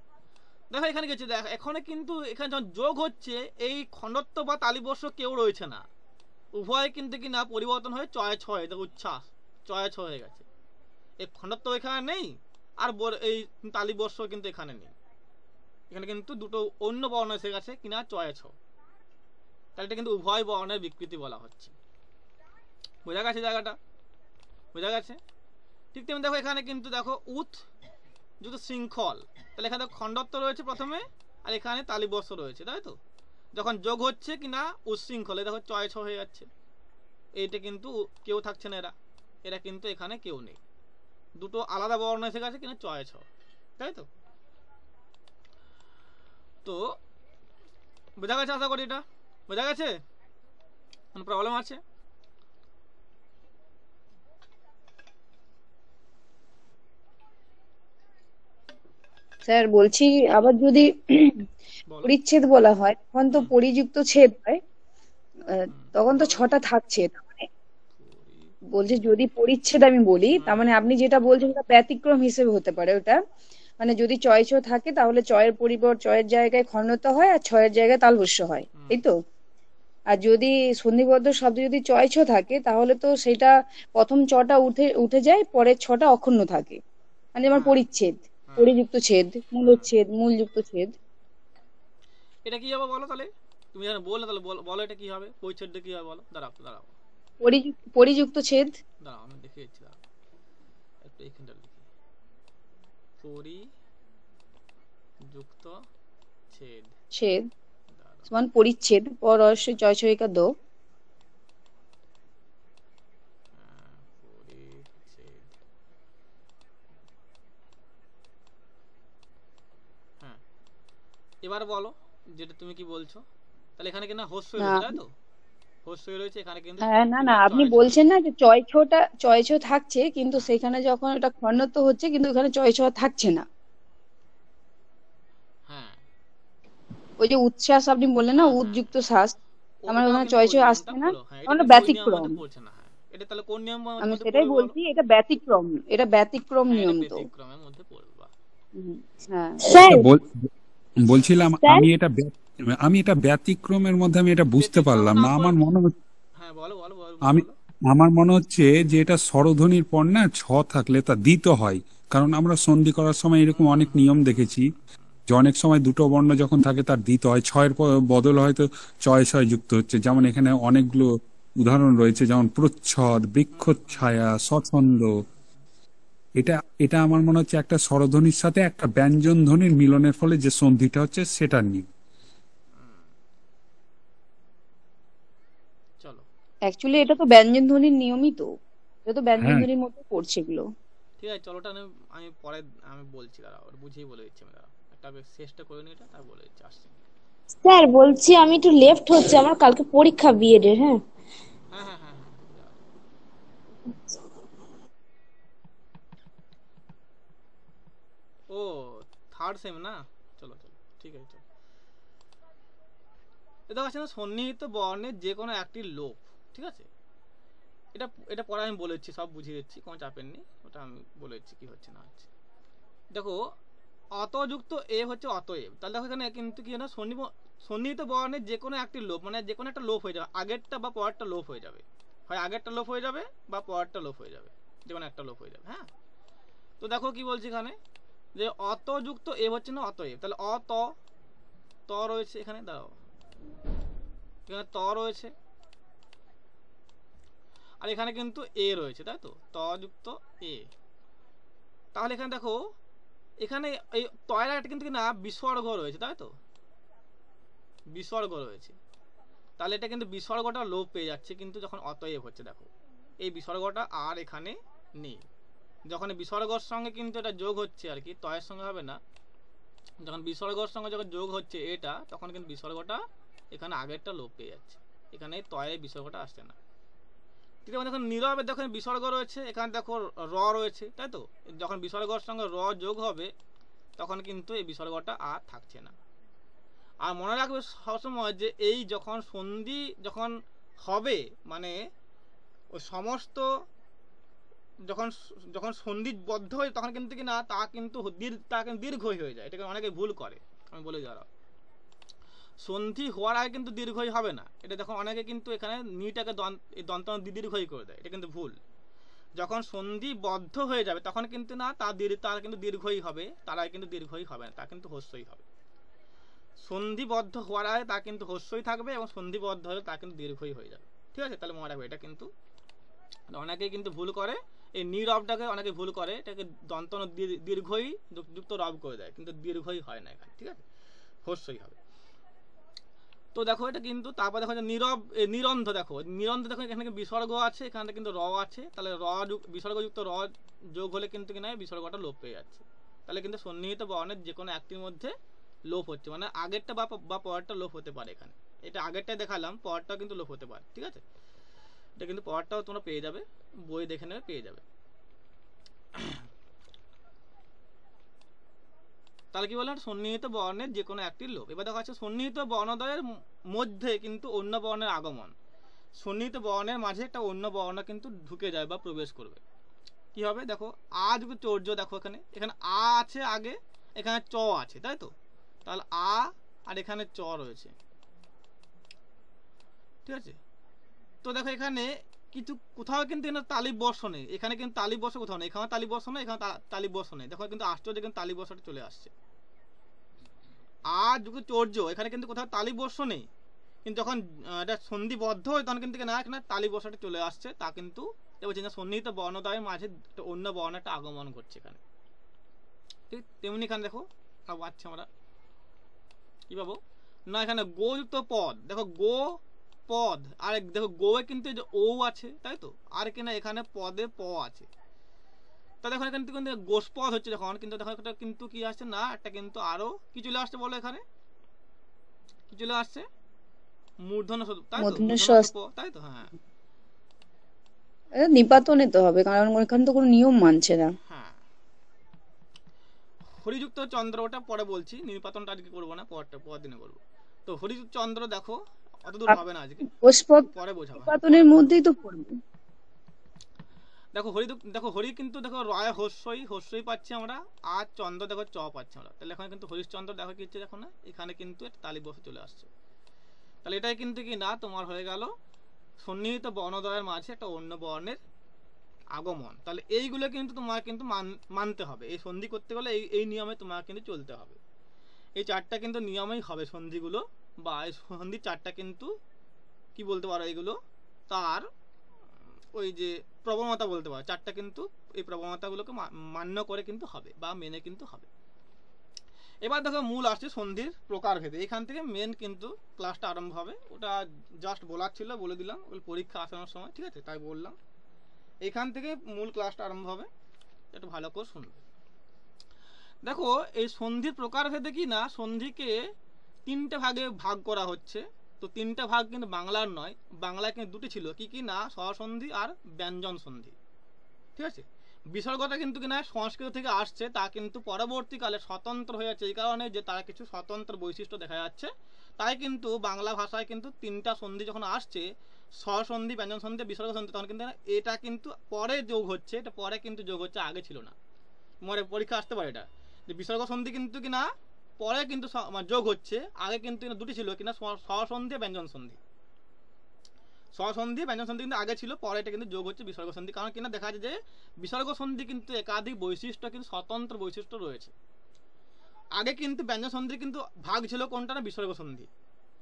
দেখো এখানে গেছে, দেখো এখানে কিন্তু এখানে যখন যোগ হচ্ছে, এই খণ্ডত্ব বা তালিবর্ষ কেউ রয়েছে না, উভয় কিন্তু কি না পরিবর্তন হয়ে চয় ছয়, দেখো উচ্ছ্বাস চয় ছ হয়ে গেছে। এই খণ্ডত্ব এখানে নেই, আর এই তালিবর্ষ কিন্তু এখানে নেই, এখানে কিন্তু দুটো অন্য বর্ণ এসে গেছে কিনা চয় ছ। তাহলে এটা কিন্তু উভয় বর্ণের বিকৃতি বলা হচ্ছে। বোঝা গেছে জায়গাটা? বোঝা গেছে? ঠিক তেমনি দেখো এখানে কিন্তু দেখো উত যুক্ত শৃঙ্খল, তাহলে এখানে খণ্ডত্ব রয়েছে প্রথমে, আর এখানে তালিবর্ষ রয়েছে, তাই তো? যখন যোগ হচ্ছে কিনা উচ্ছৃঙ্খলে দেখো চয় ছ হয়ে যাচ্ছে, এইটা কিন্তু কেউ থাকছে না, এরা এরা কিন্তু এখানে কেউ নেই, দুটো আলাদা বর্ণ এসে গেছে কিনা চয় ছ, তাই তো? তো বোঝা গেছে, আশা করি এটা বোঝা গেছে। কোনো প্রবলেম আছে?
স্যার বলছি, আবার যদি
বলো।
পরিচ্ছেদ বলা হয় তখন তো
হুম
পরিযুক্ত ছেদ হয়,
হুম
তখন তো
বলো।
ছটা থাকছে, তার মানে
পরি-
বলছে যদি পরিচ্ছেদ আমি বলি, তার
হুম
মানে আপনি যেটা বলছেন ওটা ব্যতিক্রম হিসেবে হতে পারে ওটা। মানে যদি চয় ছ থাকে তাহলে চয়ের চয়ের জায়গায় খণ্ডতা হয় আর ছয়ের জায়গায় তালবস্য হয়,
হুম
এই তো? আর যদি সন্ধিবদ্ধ শব্দ যদি চয় ছ থাকে তাহলে তো সেটা প্রথম চটা উঠে উঠে যায়, পরের ছটা অক্ষুণ্ণ থাকে, মানে আমার
হ্যাঁ
পরিচ্ছেদ,
হ্যাঁ
পরিযুক্ত ছেদ,
হ্যাঁ।
মূলচ্ছেদ, মূলযুক্ত ছেদ।
এটা কি হবে বলো তাহলে, তুমি যখন বললে তাহলে বলো এটা কি হবে, পরিচ্ছেদটা কি হবে বলো। দাঁড়াও দাঁড়াও
পরিযুক্ত ছেদ।
দাঁড়াও, আমি দেখে দিচ্ছি, দাঁড়াও একটু এখানটা লিখি। পরিযুক্ত ছেদ,
ছেদ
দাঁড়াও,
সমান পরিচ্ছেদ, পরশ জয় ছয়িকা দো।
পরিচ্ছেদ, হ্যাঁ। এবার বলো যেটা তুমি কি বলছো, তাহলে এখানে কিনা হস্যই
না,
রয়েছে তাই তো, হস্যই রয়েছে এখানে কিন্তু
হ্যাঁ, না না,
এখানে
আপনি
চয় ছ
বলছেন
রয়েছে।
না যে চয় ছ থাকছে, কিন্তু
হ্যাঁ
সেখানে যখন এটা ঘনত্ব হচ্ছে কিন্তু এখানে চয় ছ থাকছে না।
হ্যাঁ
ওই যে উচ্ছ্বাস আপনি বললেন না,
হ্যাঁ হ্যাঁ
উদ্যুক্ত শ্বাস, আমার
ওটাও
ওখানে
কিন্তু
চয় ছ
ওই নিয়মটা
আসছে না,
ফলো, হ্যাঁ এটা
মানে
কিন্তু ওই নিয়মের
ব্যতিক্রম।
মধ্যে পড়ছে না। হ্যাঁ এটা তাহলে কোন নিয়মের
আমি
মধ্যে
সেটাই
পড়বে বলো?
বলছি, এটা ব্যতিক্রম, এটা ব্যতিক্রম
হ্যাঁ এটা
নিয়ম তো।
ব্যতিক্রমের মধ্যে পড়বে, বাহ।
হুম, হ্যাঁ।
স্যার।
আচ্ছা
হ্যাঁ বলো।
বলছিলাম
স্যার।
আমি এটা ব্যতিক্রমের মধ্যে আমি এটা বুঝতে
ব্যতিক্রম
পারলাম
না
না।
পড়,
আমার মনে হচ্ছে
হ্যাঁ বলো বলো বলো
আমি
বলো।
আমার মনে হচ্ছে যে এটা স্বরধ্বনির পর না ছ থাকলে তা দিতে হয়। কারণ আমরা সন্ধি করার সময় এরকম অনেক নিয়ম দেখেছি যে অনেক সময় দুটো বর্ণ যখন থাকে তার দিতে হয়, ছয়ের বদল হয়তো চয় ছয় যুক্ত হচ্ছে। যেমন এখানে অনেকগুলো উদাহরণ রয়েছে, যেমন প্রচ্ছদ, বৃক্ষচ্ছায়া, স্বচ্ছন্দ। এটা এটা আমার মনে হচ্ছে একটা স্বরধ্বনির সাথে একটা ব্যঞ্জন ধ্বনির মিলনের ফলে যে সন্ধিটা হচ্ছে সেটা নিয়ে।
চলো
অ্যাকচুয়ালি এটা তো ব্যঞ্জন ধ্বনির নিয়মই তো, এটা তো ব্যঞ্জন
হ্যাঁ,
ধ্বনির মধ্যে পড়ছে এগুলো।
ঠিক আছে, চলো ওটা আমি পরে আমি বলছি, দাঁড়াও ওটা বুঝিয়ে বলে দিচ্ছি আমি, দাঁড়াও একটা শেষটা করে নিই, এটা তার বলে দিচ্ছি, আসছি।
স্যার বলছি আমি একটু লেফট হচ্ছে, আমার কালকে পরীক্ষা বিএড এর। হ্যাঁ।
হ্যাঁ হ্যাঁ হ্যাঁ হ্যাঁ দাঁড়াও। ও থার্ড সেম না, চলো চলো ঠিক আছে চলো। এটা আছে না সন্নিহিত বর্ণের যে কোনো একটি লোপ, ঠিক আছে, এটা এটা পরে আমি বলেছি, সব বুঝিয়ে দিচ্ছি, কোনো চাপের নেই, ওটা আমি বলে দিচ্ছি কি হচ্ছে না হচ্ছে। দেখো অতযুক্ত এ হচ্ছে অতএব, তাহলে দেখো এখানে কিন্তু কি না সন্নিহিত বর্ণের যে কোনো একটি লোপ, মানে যে কোনো একটা লোপ হয়ে যাবে, আগেরটা বা পরেরটা লোপ হয়ে যাবে, হয় আগেরটা লোপ হয়ে যাবে বা পরেরটা লোপ হয়ে যাবে, যে কোনো একটা লোপ হয়ে যাবে। হ্যাঁ তো দেখো কি বলছি এখানে, যে অতযুক্ত এ হচ্ছে না অতএব, তাহলে ত রয়েছে এখানে, দাঁড়াও এখানে ত রয়েছে, আর এখানে কিন্তু এ রয়েছে তাই তো, ত যুক্ত এ। তাহলে এখানে দেখো এখানে এই তয়ের একটা কিন্তু না বিসর্গ রয়েছে তাই তো, বিসর্গ রয়েছে, তাহলে এটা কিন্তু বিসর্গটা লোপ পেয়ে যাচ্ছে কিন্তু যখন অতএব হচ্ছে। দেখো এই বিসর্গটা আর এখানে নেই, যখন বিসর্গর সঙ্গে কিন্তু এটা যোগ হচ্ছে আর কি, তয়ের সঙ্গে হবে না, যখন বিসর্গর সঙ্গে যখন যোগ হচ্ছে এটা, তখন কিন্তু বিসর্গটা এখানে আগেরটা লোপ পেয়ে যাচ্ছে, এখানে তয়ে বিসর্গটা আসছে না। ঠিক আছে, দেখুন নীরবে দেখুন বিসর্গ রয়েছে, এখানে দেখো র রয়েছে তাই তো, যখন বিসর্গর সঙ্গে র যোগ হবে তখন কিন্তু এই বিসর্গটা আর থাকছে না। আর মনে রাখবে সবসময় যে এই যখন সন্ধি যখন হবে, মানে ওই সমস্ত যখন যখন সন্ধিবদ্ধ হয় তখন কিন্তু কি না তা কিন্তু দীর্ঘই হয়ে যায়, এটাকে অনেকে ভুল করে, আমি বলে যারা সন্ধি হওয়ার আগে কিন্তু দীর্ঘই হবে না, এটা দেখো অনেকে কিন্তু এখানে নিটাকে দন্ত দীর্ঘই করে দেয়, এটা কিন্তু ভুল। যখন সন্ধি বদ্ধ হয়ে যাবে তখন কিন্তু না তার কিন্তু দীর্ঘই হবে, তার আগে কিন্তু দীর্ঘই হবে না, তা কিন্তু হস্যই হবে। সন্ধিবদ্ধ হওয়ার আগে তা কিন্তু হস্যই থাকবে, এবং সন্ধিবদ্ধ হলে তা কিন্তু দীর্ঘই হয়ে যাবে। ঠিক আছে, তাহলে মনে রাখবে এটা কিন্তু অনেকেই কিন্তু ভুল করে, এই নীরবটাকে অনেকে ভুল করে, এটাকে দন্ত দীর্ঘই যুক্ত রব করে দেয়, কিন্তু দীর্ঘই হয় না এখানে, ঠিক আছে, হস্যই হবে। তো দেখো এটা কিন্তু তারপর দেখো যে নীরব নিরন্ধ, দেখো নিরন্ধ দেখো এখানে বিসর্গ আছে, এখানে কিন্তু র আছে, তাহলে বিসর্গযুক্ত র যোগ হলে কিন্তু কিনা বিসর্গটা লোপ পেয়ে যাচ্ছে, তাহলে কিন্তু সন্নিহিত বর্ণের যে কোনো একটির মধ্যে লোপ হচ্ছে, মানে আগেরটা বা পরেরটা লোপ হতে পারে। এখানে এটা আগেরটা দেখালাম, পরেরটাও কিন্তু লোপ হতে পারে, ঠিক আছে, এটা কিন্তু পরেরটাও তোমরা পেয়ে যাবে, বই দেখে নেবে পেয়ে যাবে। তাহলে কি বললেন, সন্নিহিত বর্ণের যে কোনো একটি লোপ। এবার দেখা যাচ্ছে সন্নিহিত বর্ণদ্বয়ের মধ্যে কিন্তু অন্য বর্ণের আগমন, সন্নিহিত বর্ণের মাঝে একটা অন্য বর্ণ কিন্তু ঢুকে যায় বা প্রবেশ করবে, কি হবে দেখো আ যুক্ত চৌর্য, দেখো এখানে এখানে আ আছে আগে, এখানে চ আছে তাই তো, তাহলে আ আর এখানে চ রয়েছে, ঠিক আছে। তো দেখো এখানে কিছু কোথাও কিন্তু এখানে তালিব বর্ষ নেই, এখানে কিন্তু তালিব বর্ষ কোথাও নেই, এখানে তালিব বর্ষ নেই, এখানে তালিব বর্ষ নেই, দেখো কিন্তু আশ্চর্য কিন্তু তালিব বর্ষটা চলে আসছে। আর যুক্ত চৌর্য, এখানে কিন্তু কোথাও তালিব বর্ষ নেই, কিন্তু যখন এটা সন্ধিবদ্ধ হয় তখন কিন্তু না এখানে তালিব বর্ষটা চলে আসছে, তা কিন্তু বলছি না সন্নিহিত বর্ণদ্বয়ের মাঝে অন্য বর্ণ একটা আগমন ঘটছে এখানে, ঠিক তেমনি এখানে দেখো পাচ্ছি আমরা কি পাবো না, এখানে গো যুক্ত পদ, দেখো গো পদ, আর দেখো গোয়ে কিন্তু যে ও আছে তাই তো, আর কিনা এখানে পদে প আছে, তা দেখো এখানে কিন্তু গোষ্পদ হচ্ছে যখন, কিন্তু দেখো এটা কিন্তু কি আসছে না একটা কিন্তু আরো কি চলে আসছে বলো, এখানে কি চলে আসছে, মূর্ধন্য স, তাই তো,
মূর্ধন্য
মূর্ধন্য
স,
স প, তাই তো, হ্যাঁ
এটা নিপাতনে তো হবে, কারণ ওখানে তো কোনো নিয়ম মানছে না।
হ্যাঁ। হরিযুক্ত চন্দ্র, ওটা পরে বলছি, নির্বাচনটা আজকে করবো না, পরের দিনে করবো। তো হরিযুক্ত চন্দ্র দেখো অত দূর হবে না আজকে,
পুষ্পক
পরে বোঝাবো। হ্যাঁ,
নিপাতনের মধ্যেই তো পড়বে।
দেখো দেখো হরি কিন্তু দেখো রয় হস্যই পাচ্ছি আমরা, আর চন্দ্র দেখো চ পাচ্ছি আমরা, তাহলে এখানে কিন্তু হরিশ্চন্দ্র দেখো কি হচ্ছে, দেখো না এখানে কিন্তু একটা তালি বসে চলে আসছে, তাহলে এটাই কিন্তু কি না তোমার হয়ে গেল সন্নিহিত বর্ণদ্বয়ের মাঝে একটা অন্য বর্ণের আগমন। তাহলে এইগুলো কিন্তু তোমার কিন্তু মানতে হবে, এই সন্ধি করতে গেলে এই নিয়মে তোমার কিন্তু চলতে হবে, এই চারটা কিন্তু নিয়মেই হবে সন্ধিগুলো, বা এই সন্ধি চারটা কিন্তু কি বলতে পারো, এইগুলো তার ওই যে প্রবণতা বলতে পারো, চারটা কিন্তু এই প্রবণতাগুলোকে মান্য করে কিন্তু হবে, বা মেনে কিন্তু হবে। এবার দেখো মূল আসছে সন্ধির প্রকারভেদে, এখান থেকে মেন কিন্তু ক্লাসটা আরম্ভ হবে, ওটা জাস্ট বলার ছিল, বলে দিলাম, ওই পরীক্ষা আসানোর সময়, ঠিক আছে, তাই বললাম। এখান থেকে মূল ক্লাসটা আরম্ভ হবে, একটু ভালো করে শুনবে। দেখো এই সন্ধির প্রকারভেদে কি না, সন্ধিকে তিনটে ভাগে ভাগ করা হচ্ছে। তো তিনটা ভাগ কিন্তু বাংলার নয়, বাংলায় কিন্তু দুটি ছিল, কি কি না, স্বসন্ধি আর ব্যঞ্জন সন্ধি, ঠিক আছে। বিসর্গটা কিন্তু কিনা সংস্কৃত থেকে আসছে, তা কিন্তু পরবর্তীকালে স্বতন্ত্র হয়ে যাচ্ছে, এই কারণে যে তার কিছু স্বতন্ত্র বৈশিষ্ট্য দেখা যাচ্ছে, তাই কিন্তু বাংলা ভাষায় কিন্তু তিনটা সন্ধি যখন আসছে, স্বসন্ধি, ব্যঞ্জন সন্ধি, বিসর্গ সন্ধি, তখন কিন্তু এটা কিন্তু পরে যোগ হচ্ছে, এটা পরে কিন্তু যোগ হচ্ছে, আগে ছিল না। তোমার পরীক্ষা আসতে পারে এটা, যে বিসর্গ সন্ধি কিন্তু কিনা পরে কিন্তু যোগ হচ্ছে, আগে কিন্তু দুটি ছিল কিনা, স্বসন্ধি, ব্যঞ্জন সন্ধি। স্বসন্ধি, ব্যঞ্জন সন্ধি কিন্তু আগে ছিল, পরে এটা কিন্তু যোগ হচ্ছে বিসর্গ সন্ধি, কারণ কিনা দেখা যায় যে বিসর্গ সন্ধি কিন্তু একাধিক বৈশিষ্ট্য কিন্তু স্বতন্ত্র বৈশিষ্ট্য রয়েছে। আগে কিন্তু ব্যঞ্জন সন্ধির কিন্তু ভাগ ছিল কোনটা না, বিসর্গ সন্ধি,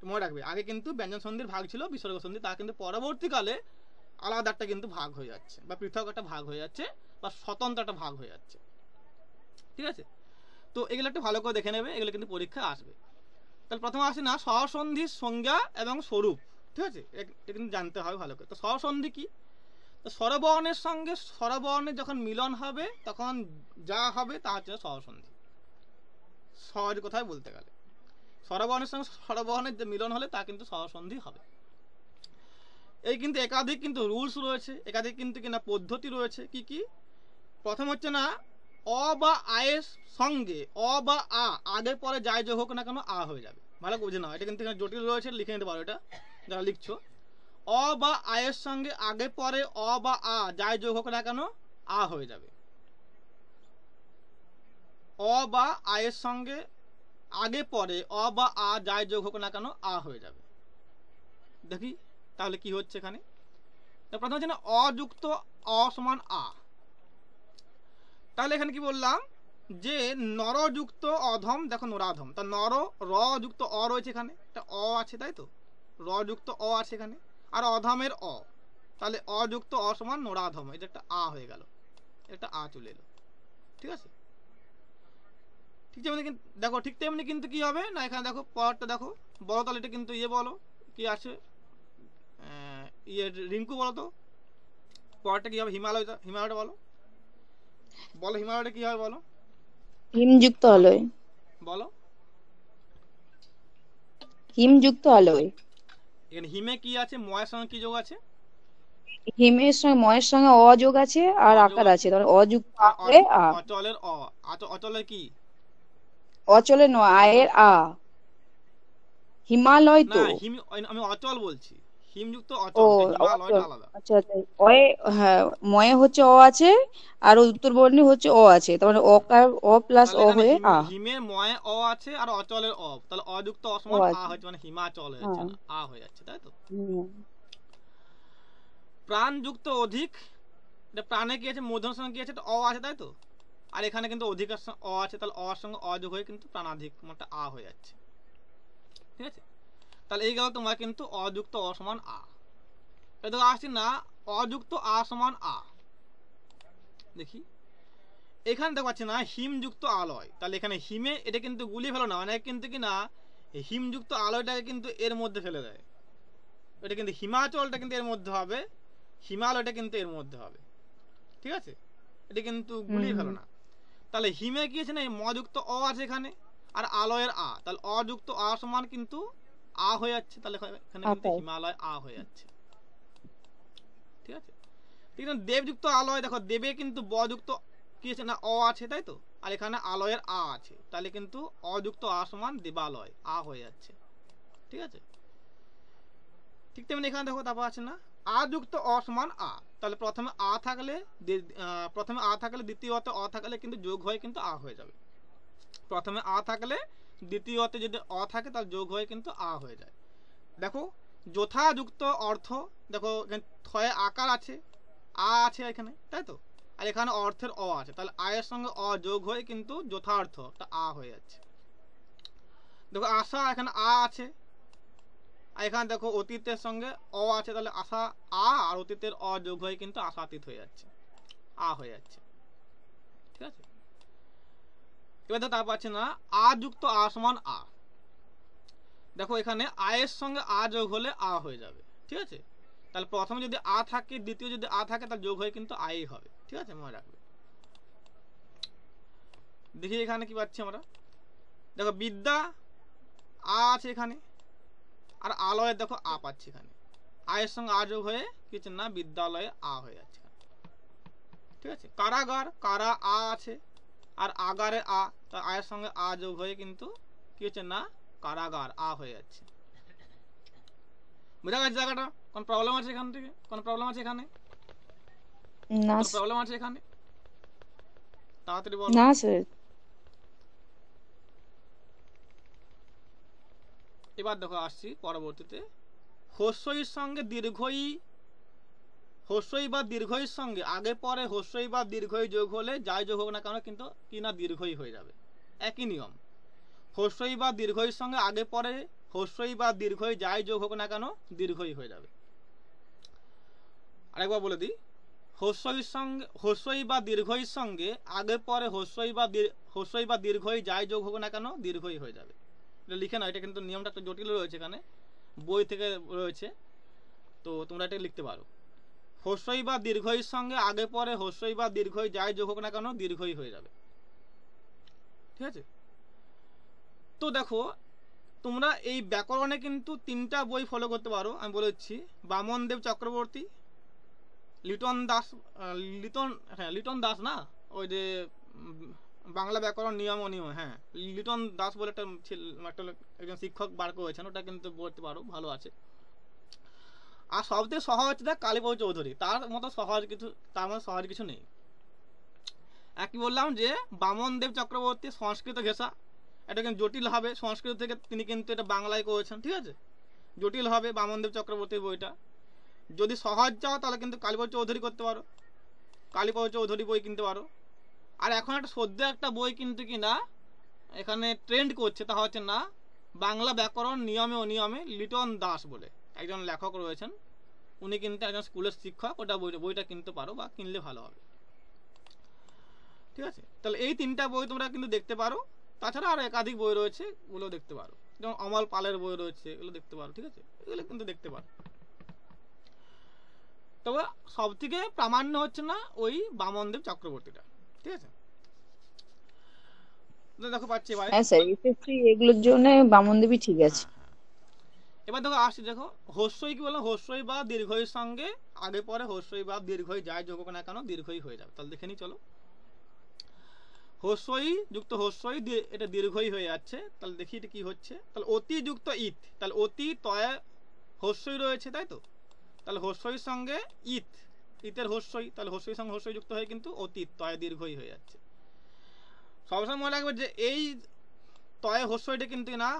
মনে রাখবে, আগে কিন্তু ব্যঞ্জন সন্ধির ভাগ ছিল বিসর্গ সন্ধি, তা কিন্তু পরবর্তীকালে আলাদা একটা কিন্তু ভাগ হয়ে যাচ্ছে, বা পৃথক একটা ভাগ হয়ে যাচ্ছে, বা স্বতন্ত্র একটা ভাগ হয়ে যাচ্ছে, ঠিক আছে। তো এগুলো একটু ভালো করে দেখে নেবে, এগুলো কিন্তু পরীক্ষা আসবে। তাহলে প্রথমে আসে না স্বসন্ধির সংজ্ঞা এবং স্বরূপ, ঠিক আছে, এটা কিন্তু জানতে হবে ভালো করে। তো স্বসন্ধি কি, তো স্বরবর্ণের সঙ্গে স্বরবর্ণের যখন মিলন হবে তখন যা হবে তা হচ্ছে স্বসন্ধি, সহজ কথায় বলতে গেলে স্বরবর্ণের সঙ্গে স্বরবর্ণের যে মিলন হলে তা কিন্তু স্বসন্ধি হবে। এই কিন্তু একাধিক কিন্তু রুলস রয়েছে, একাধিক কিন্তু কিনা পদ্ধতি রয়েছে, কি কি, প্রথম হচ্ছে না অ বা আয়ের সঙ্গে অ বা আ আগে পরে যাই যোগ হোক না কেন আ হয়ে যাবে, ভালো বুঝে নাও, এটা কিন্তু জটিল রয়েছে, লিখে নিতে পারো এটা যারা লিখছো। অ বা আয়ের সঙ্গে আগে পরে অ বা আ যাই যোগ হোক না কেন আ হয়ে যাবে, অ বা আয়ের সঙ্গে আগে পরে অ বা আ যাই যোগ হোক না কেন আ হয়ে যাবে। দেখি তাহলে কি হচ্ছে এখানে, প্রথম হচ্ছে না অযুক্ত অ সমান আ, তাহলে এখানে কি বললাম যে নরযুক্ত অধম, দেখো নরাধম, তা নর র যুক্ত অ রয়েছে, এখানে একটা অ আছে, তাই তো, র যুক্ত অ আছে এখানে, আর অধমের অ, তাহলে অযুক্ত অ সমান নরাধম, এটা একটা আ হয়ে গেল, একটা আ চলে এলো, ঠিক আছে। ঠিক তেমনি দেখো, ঠিক তেমনি কিন্তু কি হবে না, এখানে দেখো পরেরটা দেখো, বলো তাহলে এটা কিন্তু ইয়ে বলো কি আছে, ইয়ে রিঙ্কু বলো তো পরেরটা কি হবে, হিমালয়টা বলো, বলো হিমালয়টা কি হবে বলো,
হিমযুক্ত আলয়,
বলো।
হিমযুক্ত আলয়।
এখানে হিমে কি আছে, ময়ের সঙ্গে কি যোগ আছে,
হিমের সঙ্গে ময়ের সঙ্গে অ যোগ আছে, আর
অযোগ
আকার আছে,
আছে,
তাহলে অযুক্ত
আর
আয়ে আ,
অচলের অ, অচলের কি,
অচলে ন আয়ের আ, হিমালয়
না
তো।
হিম, আমি অচল বলছি, হিমযুক্ত
ও,
অচল, হিমালয়টা
অচল,
আলাদা।
আচ্ছা আচ্ছা, অয়ে, হ্যাঁ, ময়ে হচ্ছে অ আছে, আর উত্তরবর্ণে হচ্ছে অ আছে, তার মানে অকার অ প্লাস
তাহলে
অ
এখানে
হয়ে আ।
হিমের ময়ে অ আছে আর অচলের অ, তাহলে অযুক্ত
ও
অসমান আ
আছে,
হচ্ছে, মানে হিমাচল হয়ে যাচ্ছে
হ্যাঁ।
না, আ হয়ে যাচ্ছে, তাই তো।
হুম।
প্রাণযুক্ত অধিক, এটা প্রাণে কি আছে, মূর্ধন্য সঙ্গে কি আছে, এটা অ আছে, তাই তো, আর এখানে কিন্তু অধিকার অ আছে, তাহলে অ সঙ্গে অযোগ হয়ে কিন্তু প্রাণাধিক মানে আ হয়ে যাচ্ছে, ঠিক আছে। তাহলে এই গেল তোমার কিন্তু অযুক্ত অ সমান আ। এটা আসছি না অযুক্ত আ সমান আ, দেখি এখানে দেখতে পাচ্ছি না হিমযুক্ত আলয়, তাহলে এখানে হিমে এটা কিন্তু গুলিয়ে ফেলো না, অনেক কিন্তু কি না হিমযুক্ত আলয়টাকে কিন্তু এর মধ্যে ফেলে দেয়, এটা কিন্তু হিমাচলটা কিন্তু এর মধ্যে হবে, হিমালয়টা কিন্তু এর মধ্যে হবে, ঠিক আছে, এটা কিন্তু গুলিয়ে ফেলো না। তাহলে হিমে কি আছে না মযুক্ত অ আছে এখানে, আর আলয়ের আ, তাহলে অযুক্ত আ সমান কিন্তু আ হয়ে যাচ্ছে, তাহলে এখানে কিন্তু
আকাশ।
হিমালয় আ হয়ে যাচ্ছে। ঠিক আছে, ঠিক আছে। দেবযুক্ত আলয়, দেখো দেবে কিন্তু ব যুক্ত কি আছে না অ আছে, তাই তো, আর এখানে আলয়ের আ আছে, তাহলে কিন্তু অযুক্ত আ সমান দেবালয় আ হয়ে যাচ্ছে। ঠিক আছে, ঠিক তেমনি এখানে দেখো তারপর আছে না আ যুক্ত অ সমান আ, তাহলে প্রথমে আ থাকলে দ্বিতীয়তে অ থাকলে কিন্তু যোগ হয়ে কিন্তু আ হয়ে যাবে। প্রথমে আ থাকলে দ্বিতীয়তে যদি অ থাকে তাহলে যোগ হয়ে কিন্তু আ হয়ে যায়। দেখো যথাযুক্ত অর্থ, দেখো এখানে থয়ে আকার আছে, আ আছে এখানে, তাই তো, আর এখানে অর্থের অ আছে, তাহলে আয়ের সঙ্গে অ যোগ হয়ে কিন্তু যথার্থ আ হয়ে যাচ্ছে। দেখো আশা, এখানে আ আছে, আর এখানে দেখো অতীতের সঙ্গে অ আছে, তাহলে আশা আ আর অতীতের অ যোগ হয়ে কিন্তু আশাতীত হয়ে যাচ্ছে, আ হয়ে যাচ্ছে। ঠিক আছে, এবার দেখো তারপর আছে না আ যুক্ত আ সমান আ, দেখো এখানে আয়ের সঙ্গে আ যোগ হলে আ হয়ে যাবে। ঠিক আছে, তাহলে প্রথমে যদি আ থাকে, দ্বিতীয় যদি আ থাকে, তাহলে যোগ হয়ে কিন্তু আই হবে। ঠিক আছে, মনে রাখবে। দেখি এখানে কি পাচ্ছি আমরা, দেখো বিদ্যা আ আছে এখানে, আর আলয়ের দেখো আ পাচ্ছি এখানে, আয়ের সঙ্গে আ যোগ হয়ে কিছু না বিদ্যালয়ে আ হয়ে যাচ্ছে। ঠিক আছে, কারাগার কারা আ আছে, আর আগারে আ, তা আয়ের সঙ্গে আ যোগ হয়ে কিন্তু কি হচ্ছে না কারাগার আ হয়ে যাচ্ছে। বুঝা গেছে জায়গাটা? কোন প্রবলেম আছে এখান থেকে? কোন প্রবলেম আছে এখানে?
না
কোন প্রবলেম আছে এখানে? তাড়াতাড়ি বলো।
না স্যার।
এবার দেখো আসছি পরবর্তীতে, হস্যইর সঙ্গে দীর্ঘই, হস্যই বা দীর্ঘইর সঙ্গে আগে পরে হস্যই বা দীর্ঘই যোগ হলে যাই যোগ হোক না কেন কিন্তু কি না দীর্ঘই হয়ে যাবে। একই নিয়ম, হস্যই বা দীর্ঘইর সঙ্গে আগে পরে হস্যই বা দীর্ঘই যাই যোগ হোক না কেন দীর্ঘই হয়ে যাবে। আরেকবার বলে দিই, হস্যইর সঙ্গে হস্যই বা দীর্ঘইর সঙ্গে আগে পরে হস্যই বা দীর্ঘই যাই যোগ হোক না কেন দীর্ঘই হয়ে যাবে। এটা লিখে নাও, এটা কিন্তু নিয়মটা একটু জটিল রয়েছে, এখানে বই থেকে রয়েছে, তো তোমরা এটা লিখতে পারো। হস্যই বা দীর্ঘইর সঙ্গে আগে পরে হস্যই বা দীর্ঘই যাই যোগ হোক না কেন দীর্ঘই হয়ে যাবে। ঠিক আছে, তো দেখো তোমরা এই ব্যাকরণে কিন্তু তিনটা বই ফলো করতে পারো, আমি বলেছি বামনদেব চক্রবর্তী, লিটন দাস, লিটন দাস না, ওই যে বাংলা ব্যাকরণ নিয়ম অনিয়ম, হ্যাঁ লিটন দাস বলে একটা একজন শিক্ষক বার করেছেন, ওটা কিন্তু পড়তে পারো, ভালো আছে। আর সবথেকে সহজ হচ্ছে দেখ কালীবাবু চৌধুরী, তার মতো সহজ কিছু, তার মতো সহজ কিছু নেই। একই বললাম যে বামনদেব চক্রবর্তী সংস্কৃত ঘেঁষা, এটা কিন্তু জটিল হবে, সংস্কৃত থেকে তিনি কিন্তু এটা বাংলায় করেছেন। ঠিক আছে, জটিল হবে বামনদেব চক্রবর্তীর বইটা। যদি সহজ চাও তাহলে কিন্তু কালীবাবু চৌধুরী করতে পারো, কালীবাবু চৌধুরী বই কিনতে পারো। আর এখন একটা সদ্য একটা বই কিন্তু কিনা এখানে ট্রেন্ড করছে, তা হচ্ছে না বাংলা ব্যাকরণ নিয়মে অনিয়মে, লিটন দাস বলে একজন লেখক রয়েছেন, উনি কিন্তু একজন স্কুলের শিক্ষক, ওটা বইটা কিনতে পারো বা কিনলে ভালো হবে। ঠিক আছে, তাহলে এই তিনটা বই তোমরা কিন্তু দেখতে পারো, তাছাড়া আরও একাধিক বই রয়েছে, ওগুলো দেখতে পারো, যেমন অমল পালের বই রয়েছে, এগুলো দেখতে পারো। ঠিক আছে, এগুলো কিন্তু দেখতে পারো, তবে সব থেকে প্রামাণ্য হচ্ছে না ওই বামনদেব চক্রবর্তীটা। ঠিক আছে, দেখো পাচ্ছি এবার।
হ্যাঁ স্যার, এসএসসি এগুলোর জন্য বামনদেবী ঠিক আছে।
হ্যাঁ, এবার দেখো আসছি, দেখো হস্যই কি বললাম, হস্যই বা দীর্ঘইর সঙ্গে আগে পরে হস্যই বা দীর্ঘই যাই যোগ হোক না কেন দীর্ঘই হয়ে যাবে। তাহলে দেখে নি, চলো হস্যই যুক্ত হস্যই এটা দীর্ঘই হয়ে যাচ্ছে, তাহলে দেখি এটা কি হচ্ছে। তাহলে অতি যুক্ত ইত, তাহলে অতি তয়ে হস্যই রয়েছে, তাই তো, তাহলে হস্যইর সঙ্গে ইত, ইতের হস্যই, তাহলে হস্যইর সঙ্গে হস্যই যুক্ত হয়ে কিন্তু অতীত তয়ে দীর্ঘই হয়ে যাচ্ছে। সবসময় মনে রাখবে যে এই তয়ে হস্যইটা কিন্তু না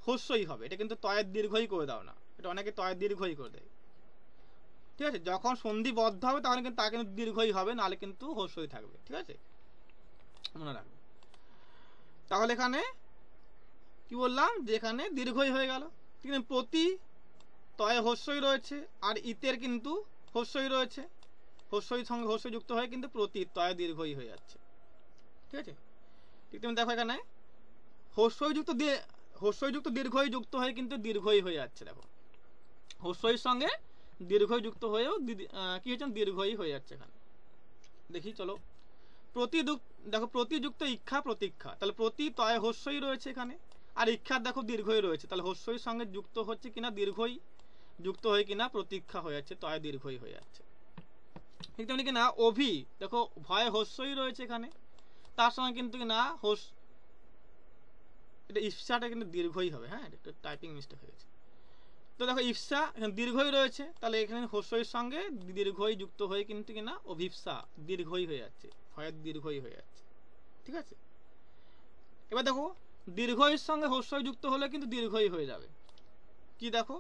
হস্যই হবে, এটা কিন্তু তয়ের দীর্ঘই করে দাও না, এটা অনেকে তয়ের দীর্ঘই করে দেয়। ঠিক আছে, যখন সন্ধিবদ্ধ হবে তখন কিন্তু তা কিন্তু দীর্ঘই হবে, নাহলে কিন্তু হস্যই থাকবে। ঠিক আছে, মনে রাখবে। তাহলে এখানে কি বললাম যে এখানে দীর্ঘই হয়ে গেল, ঠিক আছে, প্রতি তয়ে হস্যই রয়েছে আর ইতের কিন্তু হস্যই রয়েছে, হস্যই সঙ্গে হস্যই যুক্ত হয়ে কিন্তু প্রতি তয়ে দীর্ঘই হয়ে যাচ্ছে। ঠিক আছে, ঠিক তুমি দেখো এখানে হস্যই যুক্ত দীর্ঘই যুক্ত হয়ে কিন্তু দীর্ঘই হয়ে যাচ্ছে। দেখো হস্যইর সঙ্গে দীর্ঘই যুক্ত হয়েও কি হচ্ছে দীর্ঘই হয়ে যাচ্ছে এখানে। দেখি চলো, দেখো প্রতিযুক্ত ইক্ষা প্রতীক্ষা, তাহলে প্রতি তয়ে হস্যই রয়েছে এখানে, আর ইক্ষার দেখো দীর্ঘই রয়েছে, তাহলে হস্যই সঙ্গে যুক্ত হচ্ছে কিনা দীর্ঘই যুক্ত হয়ে কিনা প্রতীক্ষা হয়ে যাচ্ছে, তয় দীর্ঘই হয়ে যাচ্ছে। ঠিক তেমনি কিনা অভি দেখো ভয়ে হস্যই রয়েছে এখানে, তার সঙ্গে কিন্তু কিনা এটা ইফসাটা কিন্তু দীর্ঘই হবে। হ্যাঁ, এটা টাইপিং মিস্টেক হয়ে গেছে। তো দেখো ইফসা এখানে দীর্ঘই রয়েছে, তাহলে এখানে হস্যই সঙ্গে দীর্ঘই যুক্ত হয়ে কিন্তু কিনা অভিপসা দীর্ঘই হয়ে যাচ্ছে, ভয়ের দীর্ঘই হয়ে যাচ্ছে। ঠিক আছে, এবার দেখো দীর্ঘইয়ের সঙ্গে হস্যই যুক্ত হলে কিন্তু দীর্ঘই হয়ে যাবে। কি দেখো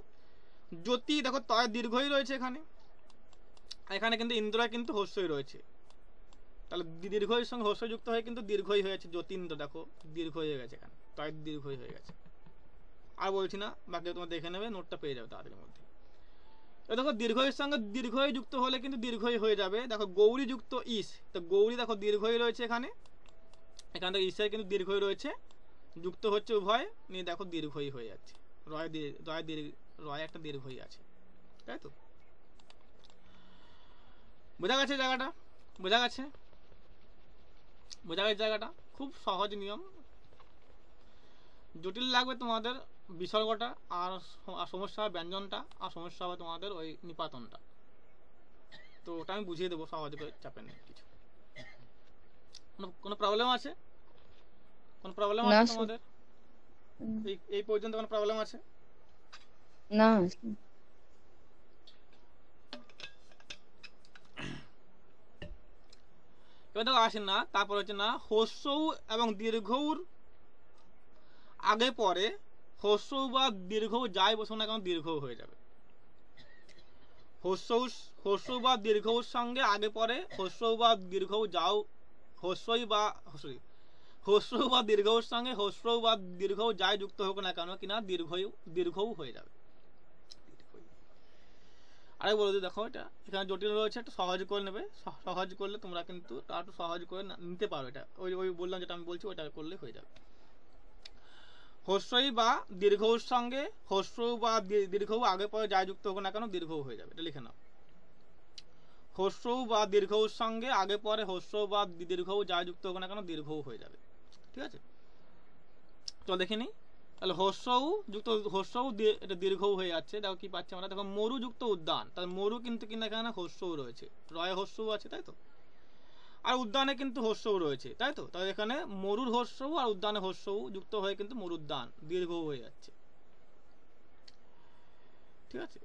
জ্যোতি দেখো তয় দীর্ঘই রয়েছে এখানে, এখানে কিন্তু ইন্দ্রয় কিন্তু হস্যই রয়েছে, তাহলে দীর্ঘইয়ের সঙ্গে হস্য যুক্ত হয়ে কিন্তু দীর্ঘই হয়েছে। জ্যোতিন্দ্র দেখো দীর্ঘই হয়ে গেছে, এখানে তয় দীর্ঘই হয়ে গেছে। আর বলছি না, বাকি তোমরা দেখে নেবে, নোটটা পেয়ে যাবে তাদের মধ্যে। দেখো দীর্ঘইয়ের সঙ্গে দীর্ঘই যুক্ত হলে কিন্তু দীর্ঘই হয়ে যাবে। দেখো গৌরী যুক্ত ইস, তো গৌরী দেখো দীর্ঘই রয়েছে এখানে, এখান থেকে ইসের কিন্তু দীর্ঘই রয়েছে, যুক্ত হচ্ছে উভয় নিয়ে দেখো দীর্ঘই হয়ে যাচ্ছে। রয় একটা দীর্ঘই আছে, তাই তো? বোঝা গেছে জায়গাটা? বোঝা গেছে জায়গাটা খুব সহজ নিয়ম। জটিল লাগবে তোমাদের বিসর্গটা, আর সমস্যা হবে ব্যঞ্জনটা, আর সমস্যা হবে তোমাদের ওই নিপাতনটা। তো ওটা আমি বুঝিয়ে দেবো সহজে করে, চাপে নেই কিছু। কোনো প্রবলেম আছে? কোনো প্রবলেম আছে তোমাদের এই পর্যন্ত? কোনো প্রবলেম আছে?
না।
এবার দেখো আসেন না, তারপর হচ্ছে না হস্যৌ এবং দীর্ঘৌর আগে পরে হস্যৌ বা দীর্ঘৌ যাই বসো না কেন দীর্ঘৌ হয়ে যাবে। হস্যৌ বা দীর্ঘৌর সঙ্গে আগে পরে হস্যৌ বা দীর্ঘৌ যাও, হস্যই বা হস্যৌ বা দীর্ঘৌর সঙ্গে হস্যৌ বা দীর্ঘৌ যাই যুক্ত হোক না কেন কিনা দীর্ঘৌ হয়ে যাবে। আরেক বলে দেখো, এটা এখানে জটিল রয়েছে, একটু সহজ করে নেবে, সহজ করলে তোমরা কিন্তু একটু সহজ করে নিতে পারো। এটা ওই বললাম যেটা আমি বলছি ওটা করলে হয়ে যাবে। হস্যই বা দীর্ঘৌর সঙ্গে হস্য বা দীর্ঘৌ আগে পরে যাই যুক্ত হোক না কেন দীর্ঘৌ হয়ে যাবে, এটা লিখে নাও। হস্যৌ বা দীর্ঘৌর সঙ্গে আগে পরে হস্য বা দীর্ঘৌ যাই যুক্ত হোক না কেন দীর্ঘৌ হয়ে যাবে। ঠিক আছে, চল দেখে নিই। তাহলে হস্যৌ এটা দীর্ঘৌ হয়ে যাচ্ছে। দেখো কি পাচ্ছি আমরা, দেখো মরু যুক্ত উদ্যান, তাহলে মরু কিন্তু কিনা এখানে হস্যৌ রয়েছে, রয় হস্যৌ আছে, তাই তো? আর উদ্যানে কিন্তু হস্যৌ রয়েছে, তাই তো? তাহলে এখানে মরুর হস্যৌ আর উদ্যানে হস্যৌ যুক্ত হয়ে কিন্তু মরুদ্যান দীর্ঘৌ হয়ে যাচ্ছে। ঠিক আছে,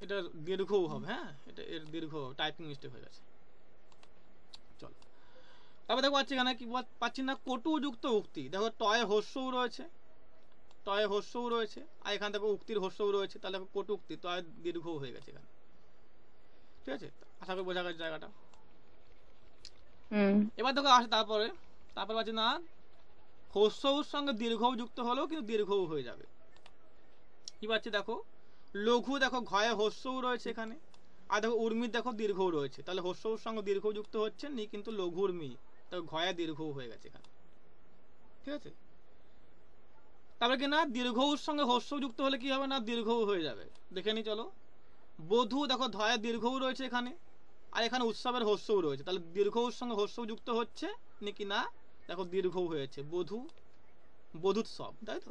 এটা দীর্ঘৌ হবে। হ্যাঁ, এটা এর দীর্ঘ টাইপিং মিস্টেক হয়ে গেছে। চলো তারপর দেখো পাচ্ছি এখানে কি পাচ্ছি না, কটু যুক্ত উক্তি। দেখো টয়ে হস্যৌ রয়েছে, টয়ে হস্যৌ রয়েছে, আর এখানে দেখো উক্তির হস্যৌ রয়েছে, তাহলে কটু উক্তি টয় দীর্ঘৌ হয়ে গেছে এখানে। ঠিক আছে, আশা করি বোঝা গেছে জায়গাটা। এবার দেখো আসে তারপরে পাচ্ছি না হস্যৌর সঙ্গে দীর্ঘৌ যুক্ত হলেও কিন্তু দীর্ঘৌ হয়ে যাবে। কি পাচ্ছি দেখো লঘু, দেখো ঘয়ে হস্যৌ রয়েছে এখানে, আর দেখো উর্মির দেখো দীর্ঘৌ রয়েছে, তাহলে হস্যৌর সঙ্গে দীর্ঘৌ যুক্ত হচ্ছে নি কিন্তু লঘু উর্মি, তাহলে ঘয়ে দীর্ঘৌ হয়ে গেছে এখানে। ঠিক আছে, তারপরে কি না দীর্ঘৌর সঙ্গে হস্য যুক্ত হলে কি হবে না দীর্ঘৌ হয়ে যাবে। দেখে নি চলো, বধূ দেখো ধয়ে দীর্ঘৌ রয়েছে এখানে, আর এখানে উৎসবের হস্যও রয়েছে, তাহলে দীর্ঘৌর সঙ্গে হস্য যুক্ত হচ্ছে নাকি না দেখো দীর্ঘৌ হয়েছে, বধূৎসব, তাই তো?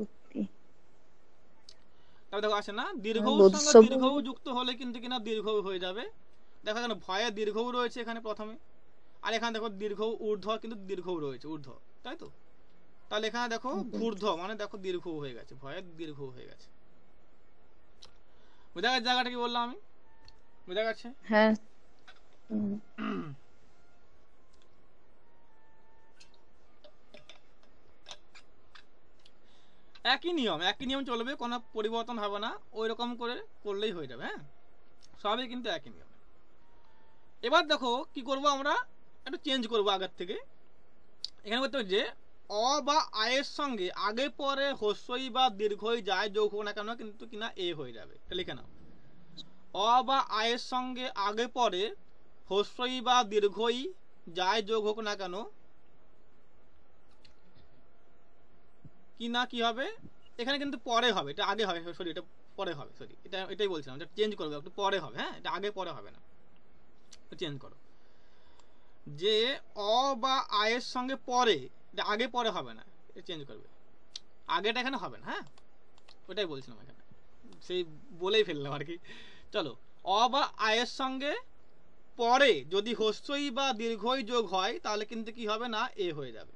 তারপরে দেখো আসে না দীর্ঘৌর সঙ্গে দীর্ঘৌ যুক্ত হলে কিন্তু কিনা দীর্ঘৌ হয়ে যাবে। দেখো এখানে ভয়ে দীর্ঘৌ রয়েছে এখানে প্রথমে, আর এখানে দেখো দীর্ঘৌ ঊর্ধ্ব কিন্তু দীর্ঘৌ রয়েছে ঊর্ধ্ব, তাই তো? তাহলে এখানে দেখো ঘূর্ধ্ব মানে দেখো দীর্ঘৌ হয়ে গেছে, ভয়ের দীর্ঘৌ হয়ে গেছে। বোঝা গেছে জায়গাটা কি বললাম আমি? বোঝা গেছে?
হ্যাঁ।
একই নিয়ম চলবে, কোনো পরিবর্তন হবে না, ওই রকম করে করলেই হয়ে যাবে। হ্যাঁ, সবই কিন্তু একই নিয়ম। এবার দেখো কি করব, আমরা একটু চেঞ্জ করব আগের থেকে। এখানে বলতে যে অ বা আয়ের সঙ্গে আগে পরে হস্যই বা দীর্ঘই যায় যোগ হোক না কেন কিন্তু কিনা এ হয়ে যাবে, লিখে নাও। অ বা আয়ের সঙ্গে আগে পরে হস্যই বা দীর্ঘই যায় যোগ হোক না কেন কি না কি হবে, এখানে কিন্তু পরে হবে, এটা আগে হবে, সরি এটা পরে হবে, সরি এটাই বলছিলাম, এটা চেঞ্জ করবে, একটু পরে হবে। হ্যাঁ, এটা আগে পরে হবে না, চেঞ্জ করো। যে অ বা আয়ের সঙ্গে পরে, এটা আগে পরে হবে না, এটা চেঞ্জ করবে। আগেটা এখানে হবে না, হ্যাঁ ওটাই বলছিলাম এখানে, সেই বলেই ফেললাম আর কি। চলো, অ বা আয়ের সঙ্গে পরে যদি হ্রস্বই বা দীর্ঘই যোগ হয় তাহলে কিন্তু কি হবে না, এ হয়ে যাবে।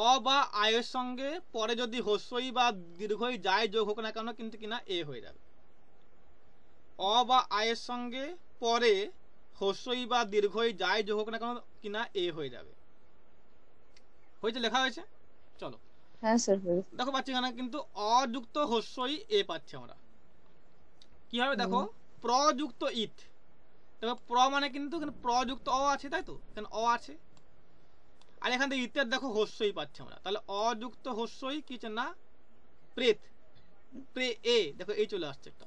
অ বা আয়ের সঙ্গে পরে যদি হ্রস্বই বা দীর্ঘই যাই যোগ হোক না কেন কিন্তু কিনা এ হয়ে যাবে। অ বা আয়ের সঙ্গে পরে হ্রস্বই বা দীর্ঘই যাই যোগ হোক না কেন কিনা এ হয়ে যাবে। হয়েছে, লেখা হয়েছে। চলো
হ্যাঁ স্যার হয়েছে।
দেখো পাচ্ছি এখানে কিন্তু অযুক্ত হ্রস্বই এ পাচ্ছি আমরা। কি হবে দেখো, প্রযুক্ত ইত, দেখো প্র মানে কিন্তু এখানে প্রযুক্ত অ আছে, তাই তো এখানে অ আছে, আর এখান থেকে ইতের দেখো হ্রস্বই পাচ্ছি আমরা, তাহলে অযুক্ত হ্রস্বই কি না প্রেত, প্রে এ, দেখো এই চলে আসছে একটা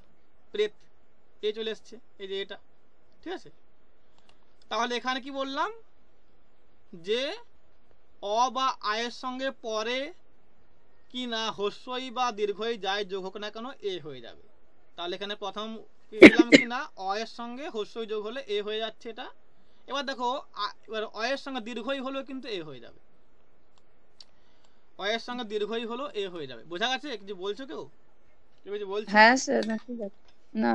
প্রেত, এ চলে এসছে, এই যে এটা, ঠিক আছে। তাহলে এখানে কি বললাম যে অ বা আয়ের সঙ্গে পরে কি না হ্রস্বই বা দীর্ঘই যাই যোগ হোক না কেন এ হয়ে যাবে। তাহলে এখানে প্রথম দিলাম কি না অ এর সঙ্গে হ্রস্বই যোগ হলে এ হয়ে যাচ্ছে এটা। এবার দেখো এবার অ এর সঙ্গে দীর্ঘই হলো কিন্তু এ হয়ে যাবে, অ এর সঙ্গে দীর্ঘই হলো এ হয়ে যাবে। বোঝা গেছে কিছু বলছো কেউ, কেউ কিছু বলছো?
হ্যাঁ স্যার, না ঠিক আছে। না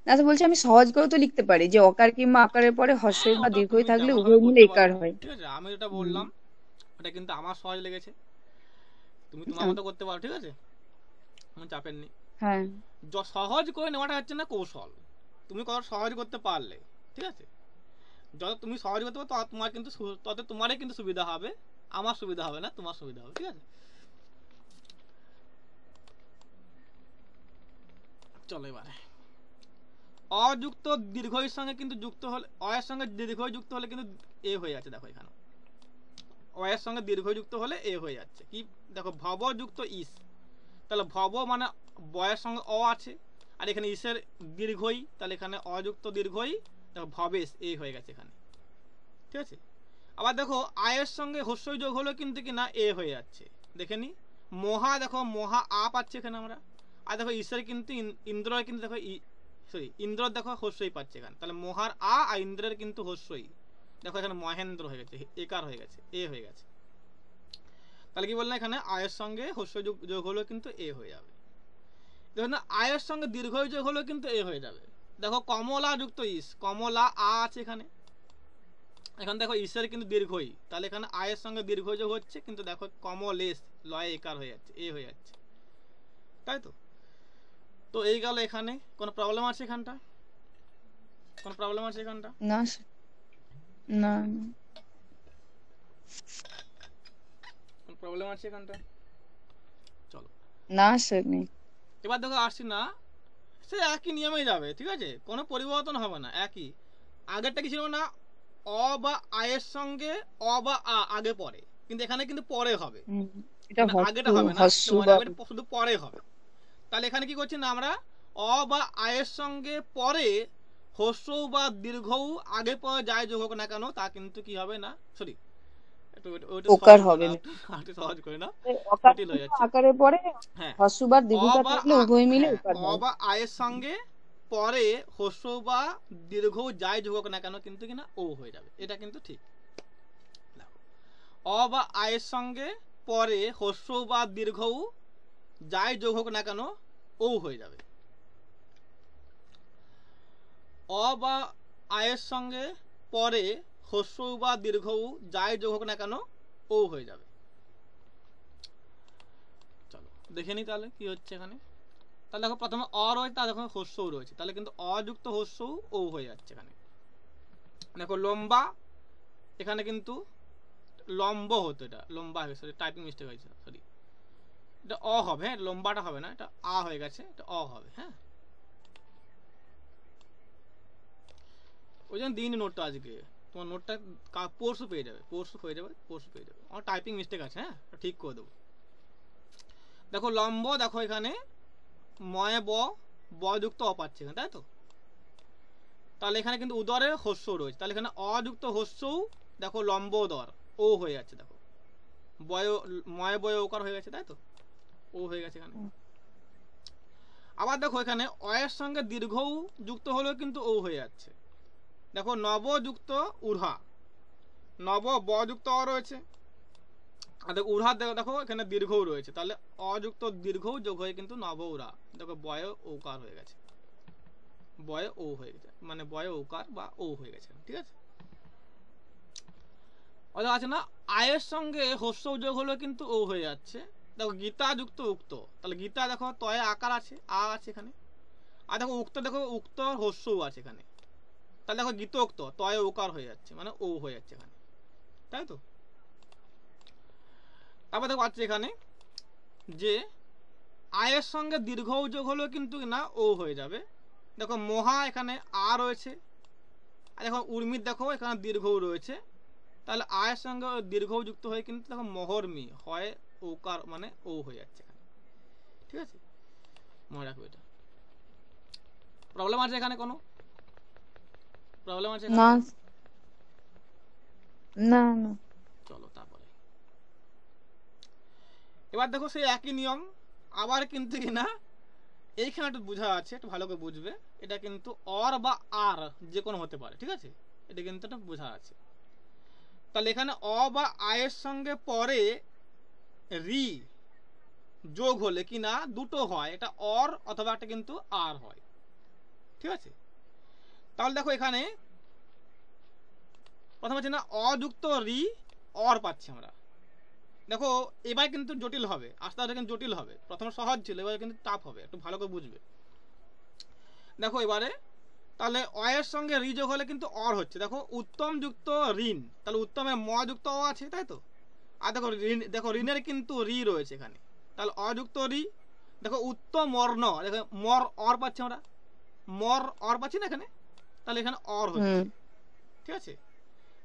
না স্যার, বলছি আমি সহজ করেও তো লিখতে পারি যে অকার কিংবা আকারের পরে
হ্যাঁ
হ্রস্বই বা
ওটা
দীর্ঘই
তুমি
থাকলে
যেমন ভাবে
উভয় মিলে
করতে পারো,
একার হয়।
ঠিক আছে, আমি যেটা
হুম।
বললাম ওটা কিন্তু আমার সহজ লেগেছে, তুমি তোমার
আচ্ছা।
মতো করতে পারো, ঠিক আছে, কোনো চাপের নেই।
হ্যাঁ
সহজ করে নেওয়াটা হচ্ছে না কৌশল, তুমি কত সহজ করতে পারলে, ঠিক আছে, যত তুমি সহজ করতে পারো তত তোমার কিন্তু তত তোমারই কিন্তু সুবিধা হবে, আমার সুবিধা হবে না, তোমার সুবিধা হবে, ঠিক আছে। চলো এবারে অযুক্ত দীর্ঘের সঙ্গে কিন্তু যুক্ত হলে, অ এর সঙ্গে দীর্ঘই যুক্ত হলে কিন্তু এ হয়ে যাচ্ছে, দেখো এখানে অ এর সঙ্গে দীর্ঘই যুক্ত হলে এ হয়ে যাচ্ছে কি, দেখো ভব যুক্ত ইস, তাহলে ভব মানে বয়ের সঙ্গে অ আছে, আর এখানে ইসের দীর্ঘই, তাহলে এখানে অযুক্ত দীর্ঘই, দেখো ভবেশ এ হয়ে গেছে এখানে, ঠিক আছে। আবার দেখো আয়ের সঙ্গে হ্রস্বই যোগ হলো কিন্তু কি না এ হয়ে যাচ্ছে, দেখে নি মহা, দেখো মহা আ পাচ্ছে এখানে আমরা, আর দেখো ঈশ্বর কিন্তু ইন্দ্রের কিন্তু দেখো সরি ইন্দ্র দেখো হ্রস্বই পাচ্ছে এখানে, তাহলে মহার আ আর ইন্দ্রের কিন্তু হ্রস্বই, দেখো এখানে মহেন্দ্র হয়ে গেছে, একার হয়ে গেছে, এ হয়ে গেছে। তাহলে কি বললাম এখানে আয়ের সঙ্গে হ্রস্বই যোগ হলো কিন্তু এ হয়ে যাবে। দেখো না আয়ের সঙ্গে দীর্ঘই যোগ হলো কিন্তু এ হয়ে যাবে। দেখো কমলা যুক্ত ইস, কমলা আ আছে এখানে, এখানে দেখো ইসের কিন্তু দীর্ঘই, তাহলে এখানে আয়ের সঙ্গে দীর্ঘ যোগ হচ্ছে কিন্তু দেখো কমলেশ লয় একার হয়ে যাচ্ছে, এ হয়ে যাচ্ছে, তাই তো। তো এই গেল এখানে, কোনো প্রবলেম আছে এখানটা, কোনো প্রবলেম আছে এখানটা?
না স্যার, না
কোনো প্রবলেম আছে এখানটা? চলো
না স্যার নেই।
এবার দেখো আসছি না, সে একই নিয়মেই যাবে, ঠিক আছে, কোনো পরিবর্তন হবে না, একই। আগেরটা কি ছিল না, অ বা আয়ের সঙ্গে অ বা আ আগে পরে, কিন্তু এখানে কিন্তু পরে হবে,
এটা
আগেটা হবে না,
হস্য
তোমার
বা
আগেটা শুধু পরে হবে। তাহলে এখানে কি করছি না আমরা, অ বা আয়ের সঙ্গে পরে হ্রস্ব বা দীর্ঘ আগে পরে যাই যোগ হোক না কেন তা কিন্তু কি হবে না, সরি একটু ওইটা
ওকার
সহজ করে
হবে
না,
না।
একটু সহজ করে না,
অকার
জটিল হয়ে
কিংবা
যাচ্ছে।
আকারের পরে
হ্যাঁ
হস্য বা
অ
দীর্ঘটা
বা
থাকলে উভয় মিলে
হ্যাঁ
ওকার
অ
হয়।
বা আয়ের সঙ্গে পরে হ্রস্ব বা দীর্ঘ যাই যোগ হোক না কেন কিন্তু কিনা ও হয়ে যাবে, এটা কিন্তু ঠিক। দেখো অ বা আয়ের সঙ্গে পরে হ্রস্ব বা দীর্ঘ যাই যোগ হোক না কেন ও হয়ে যাবে। অ বা আয়ের সঙ্গে পরে হ্রস্ব বা দীর্ঘ যাই যোগ হোক না কেন ও হয়ে যাবে। চলো দেখে নি তাহলে কি হচ্ছে এখানে। তাহলে দেখো প্রথমে অ রয়েছে, তার দেখো হ্রস্বও রয়েছে, তাহলে কিন্তু অযুক্ত হ্রস্বও ও হয়ে যাচ্ছে এখানে। দেখো লম্বা, এখানে কিন্তু লম্ব হতো, এটা লম্বা হয়ে গেছে, টাইপিং মিস্টেক হয়েছে, সরি এটা অ হবে, হ্যাঁ লম্বাটা হবে না, এটা আ হয়ে গেছে, এটা অ হবে, হ্যাঁ ওই জন্য দিন নোটটা আজকে, তোমার নোটটা পরশু পেয়ে যাবে, পরশু হয়ে যাবে, পরশু পেয়ে যাবে, আমার টাইপিং মিস্টেক আছে, হ্যাঁ ঠিক করে দেবো। দেখো লম্ব, দেখো এখানে ময়ে ব যুক্ত অ পাচ্ছে এখানে, তাই তো, তাহলে এখানে কিন্তু উদরে হ্রস্ব রয়েছে, তাহলে এখানে অযুক্ত হ্রস্বও দেখো লম্ব উদর ও হয়ে যাচ্ছে, দেখো বয় ময়ে বয় ওকার হয়ে গেছে, তাই তো ও হয়ে গেছে এখানে। আবার দেখো এখানে অয়ের সঙ্গে দীর্ঘও যুক্ত হলেও কিন্তু ও হয়ে যাচ্ছে, দেখো নবযুক্ত উর্হা, নব ব যুক্ত অ রয়েছে, আর দেখো উড়া দেখো দেখো এখানে দীর্ঘও রয়েছে, তাহলে অযুক্ত দীর্ঘও যোগ হয়ে কিন্তু নব উড়া, দেখো বয় ওকার হয়ে গেছে, বয় ও হয়ে গেছে, মানে বয় ওকার বা ও হয়ে গেছে, ঠিক আছে। অর্থাৎ আছে না আয়ের সঙ্গে হস্য যোগ হলো কিন্তু ও হয়ে যাচ্ছে। দেখো গীতা যুক্ত উক্ত, তাহলে গীতা দেখো তয়ে আকার আছে, আ আছে এখানে, আর দেখো উক্ত হস্যও আছে এখানে, তাহলে দেখো গীতোক্ত তয়ে ওকার হয়ে যাচ্ছে, মানে ও হয়ে যাচ্ছে এখানে, তাই তো। তারপর দেখো পাচ্ছি এখানে যে আয়ের সঙ্গে দীর্ঘ যোগ হলো কিন্তু না ও হয়ে যাবে। দেখো মহা এখানে আ রয়েছে, আর দেখো উর্মির দেখো এখানে দীর্ঘও রয়েছে, তাহলে আয়ের সঙ্গে দীর্ঘ যুক্ত হয়ে কিন্তু দেখো মহর্মি হয় ওকার, মানে ও হয়ে যাচ্ছে এখানে, ঠিক আছে। মনে রাখবে এটা। প্রবলেম আছে এখানে, কোনো প্রবলেম আছে এখানে?
না না না।
চলো তারপরে এবার দেখো সেই একই নিয়ম আবার কিন্তু কিনা এইখানে একটু বোঝা আছে, একটু ভালো করে বুঝবে। এটা কিন্তু অর বা আর যে কোনো হতে পারে, ঠিক আছে, এটা কিন্তু একটা বোঝা আছে। তাহলে এখানে অ বা আয়ের সঙ্গে পরে রি যোগ হলে কিনা দুটো হয়, এটা অর অথবা একটা কিন্তু আর হয়, ঠিক আছে। তাহলে দেখো এখানে প্রথম হচ্ছে না অযুক্ত রি অর পাচ্ছি আমরা। দেখো এবার কিন্তু জটিল হবে, আস্তে আস্তে কিন্তু জটিল হবে, প্রথমে সহজ ছিল এবার কিন্তু টাফ হবে, একটু ভালো করে বুঝবে। দেখো এবারে তাহলে অয়ের সঙ্গে রি যোগ হলে কিন্তু অর হচ্ছে, দেখো উত্তম যুক্ত ঋণ, তাহলে উত্তমের ম যুক্ত অ আছে, তাই তো। আর দেখো ঋণ, দেখো ঋণের কিন্তু রি রয়েছে এখানে, তাহলে অযুক্ত রি। দেখো উত্তম মর্ণ, দেখো মর অর পাচ্ছি আমরা, মর অর পাচ্ছি না এখানে, তাহলে এখানে অর হচ্ছে, ঠিক আছে।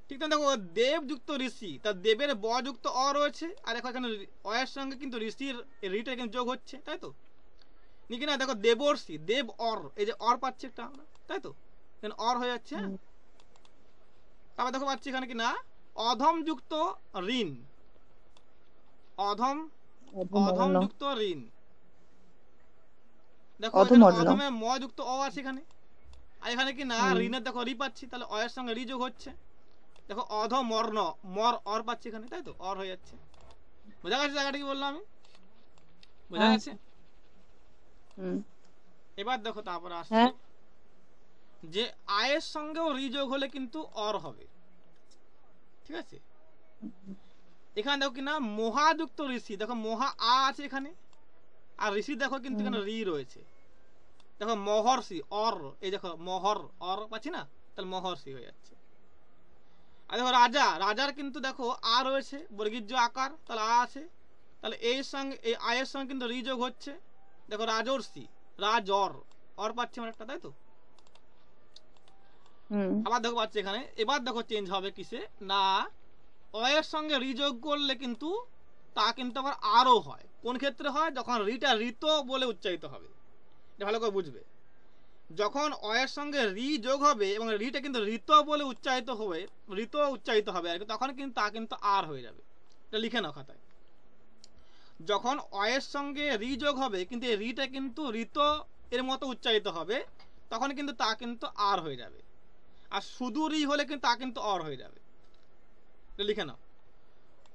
ঠিক তো দেখো দেব যুক্ত ঋষি, তার দেবের ব যুক্ত অ রয়েছে, আর দেখো এখানে অয়ের সঙ্গে কিন্তু ঋষির রিটা কিন্তু যোগ হচ্ছে, তাই তো নাকি না। দেখো দেবর্ষি দেব অর, এই যে অর পাচ্ছে একটা আমরা, তাই তো এখানে অর হয়ে যাচ্ছে। তারপর দেখো পাচ্ছি এখানে কি না অধম যুক্ত ঋণ, অধম অধম যুক্ত ঋণ, দেখো এখানে অধমে ম যুক্ত অ আছে এখানে, আর এখানে কি না ঋণের দেখো রি পাচ্ছি, তাহলে অয়ের সঙ্গে রি যোগ হচ্ছে, দেখো অধমর্ণ মর অর পাচ্ছি এখানে, তাই তো অর হয়ে যাচ্ছে। বোঝা গেছে জায়গাটা কি বললাম আমি? বোঝা গেছে? এবার দেখো তারপরে আসছে যে আয়ের সঙ্গেও রি যোগ হলে কিন্তু অর হবে, ঠিক আছে। এখানে দেখো কি না মহাযুক্ত ঋষি, দেখো মহা আ আছে এখানে, আর ঋষি দেখো কিন্তু এখানে রি রয়েছে, দেখো মহর্ষি অর, এই দেখো মহর অর পাচ্ছি না, তাহলে মহর্ষি হয়ে যাচ্ছে। আর দেখো রাজা, রাজার কিন্তু দেখো আ রয়েছে বর্গীর্য আকার, তাহলে আ আছে, তাহলে এই সঙ্গে এই আয়ের সঙ্গে কিন্তু রি যোগ হচ্ছে, দেখো রাজর্ষি রাজ অর পাচ্ছি আমরা একটা, তাই তো। আবার দেখো পাচ্ছি এখানে, এবার দেখো চেঞ্জ হবে কিসে না অয়ের সঙ্গে রি যোগ করলে কিন্তু তা কিন্তু আবার আরও হয়। কোন ক্ষেত্রে হয়? যখন রিটা ঋত বলে উচ্চারিত হবে, এটা ভালো করে বুঝবে। যখন অয়ের সঙ্গে রি যোগ হবে এবং রিটা কিন্তু ঋত বলে উচ্চারিত হবে, ঋত উচ্চারিত হবে আর কি, তখন কিন্তু তা কিন্তু আর হয়ে যাবে, এটা লিখে নাও খাতায়। যখন অয়ের সঙ্গে রি যোগ হবে কিন্তু এই রিটা কিন্তু ঋত এর মতো উচ্চারিত হবে, তখন কিন্তু তা কিন্তু আর হয়ে যাবে। আর শুধু রি হলে কিন্তু তা কিন্তু অর হয়ে যাবে, এটা লিখে নাও।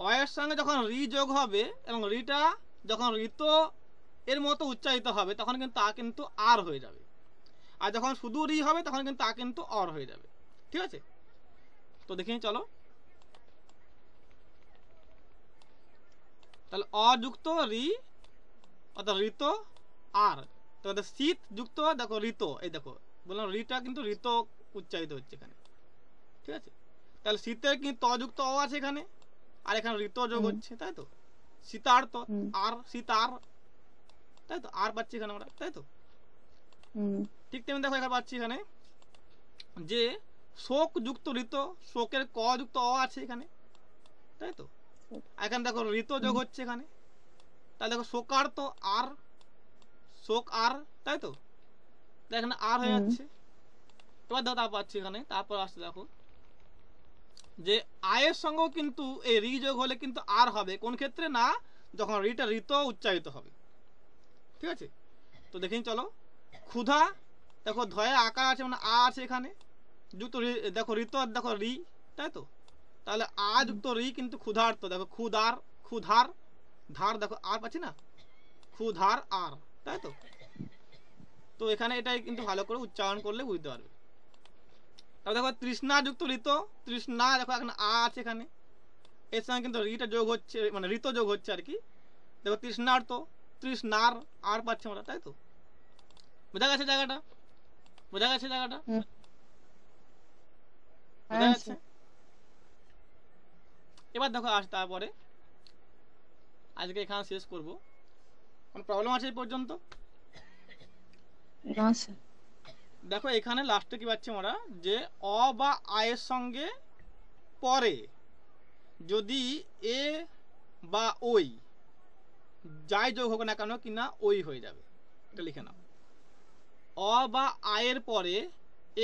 অয়ের সঙ্গে যখন রি যোগ হবে এবং রিটা যখন ঋত এর মতো উচ্চারিত হবে তখন কিন্তু তা কিন্তু আর হয়ে যাবে, আর যখন শুধু রি হবে তখন কিন্তু তা কিন্তু অর হয়ে যাবে, ঠিক আছে। তো দেখি চলো, তাহলে অযুক্ত রি অর্থাৎ ঋত আর, তো শীত যুক্ত দেখো ঋত, এই দেখো বললাম রিটা কিন্তু ঋত উচ্চারিত হচ্ছে এখানে, ঠিক আছে। তাহলে শীতের কিন্তু তযুক্ত অ আছে এখানে, আর এখানে ঋত যোগ হচ্ছে, তাই তো। সীতার তো আর সীতার, তাই তো আর পাচ্ছি এখানে আমরা, তাই তো। ঠিক তেমনি দেখো এখানে পাচ্ছি এখানে যে শোক যুক্ত ঋত, শোকের ক যুক্ত অ আছে এখানে, তাই তো। এখানে দেখো ঋত যোগ হচ্ছে এখানে, তাহলে দেখো শোকার তো আর, শোক আর, তাই তো এখানে আর হয়ে যাচ্ছে। এবার দেখো তারপর পাচ্ছি এখানে, তারপর আসছে দেখো যে আয়ের সঙ্গেও কিন্তু এই রি যোগ হলে কিন্তু আর হবে, কোন ক্ষেত্রে না যখন রিটা ঋত উচ্চারিত হবে, ঠিক আছে। তো দেখিন চলো, ক্ষুধা দেখো ধয়ে আকার আছে মানে আ আছে এখানে যুক্ত দেখো ঋত দেখো রি, তাই তো। তাহলে আ যুক্ত রি কিন্তু ক্ষুধার্ত, দেখো ক্ষুধার ক্ষুধার, ধার দেখো আর পাচ্ছি না, ক্ষুধার আর, তাই তো? তো এখানে এটাই কিন্তু ভালো করে উচ্চারণ করলে বুঝতে পারবে। তারপর দেখো তৃষ্ণা যুক্ত ঋত, তৃষ্ণা দেখো এখন আ আছে এখানে, এর সঙ্গে কিন্তু রিটা যোগ হচ্ছে, মানে ঋত যোগ হচ্ছে আর কি। দেখো তৃষ্ণার্ত, তৃষ্ণার আর পাচ্ছি আমরা, তাই তো? বোঝা গেছে জায়গাটা? বোঝা গেছে জায়গাটা?
হুম।
বোঝা
হ্যাঁ
গেছে? এবার দেখো তারপরে আজকে এখানে শেষ করব। কোনো প্রবলেম আছে এই পর্যন্ত?
না স্যার।
দেখো এখানে লাস্টে কি পাচ্ছি আমরা, যে অ বা আয়ের সঙ্গে পরে যদি এ বা ওই যাই যোগ হোক না কেন কিনা ওই হয়ে যাবে, এটা লিখে নাও। অ বা আয়ের পরে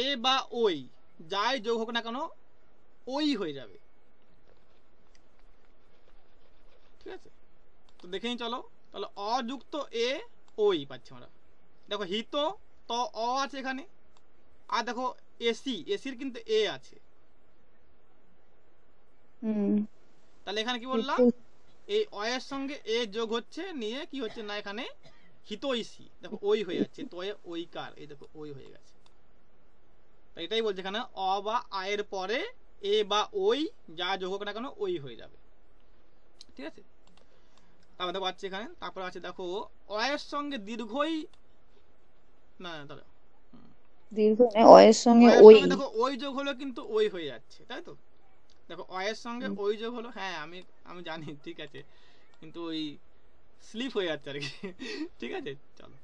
এ বা ওই যাই যোগ হোক না কেন ওই হয়ে যাবে, ঠিক আছে? তো দেখেই চলো, তাহলে অযুক্ত এ ওই পাচ্ছি আমরা। দেখো হিত তো অ আছে এখানে, আর দেখো এসি, এসির কিন্তু এ আছে,
হুম।
তাহলে এখানে কি বললাম, এই অয়ের সঙ্গে এ যোগ হচ্ছে, নিয়ে কি হচ্ছে না এখানে হিতৈষী, দেখো ওই হয়ে যাচ্ছে, তয়ে ওইকার, এই দেখো ওই হয়ে গেছে। তাই এটাই বলছে এখানে অ বা আয়ের পরে এ বা ওই যা যোগ হোক না কেন ওই হয়ে যাবে, ঠিক আছে? তারপর দেখো আছে এখানে, তারপর আছে দেখো অয়ের সঙ্গে দীর্ঘই, না দাঁড়া,
দীর্ঘ অয়ের সঙ্গে
অয়ের
ওই।
সঙ্গে দেখো ওই যোগ হলো কিন্তু ওই হয়ে যাচ্ছে, তাই তো? দেখো অয়ের সঙ্গে ওই যোগ হলো, হ্যাঁ আমি আমি জানি, ঠিক আছে, কিন্তু ওই স্লিপ হয়ে যাচ্ছে আর কি ঠিক আছে, চলো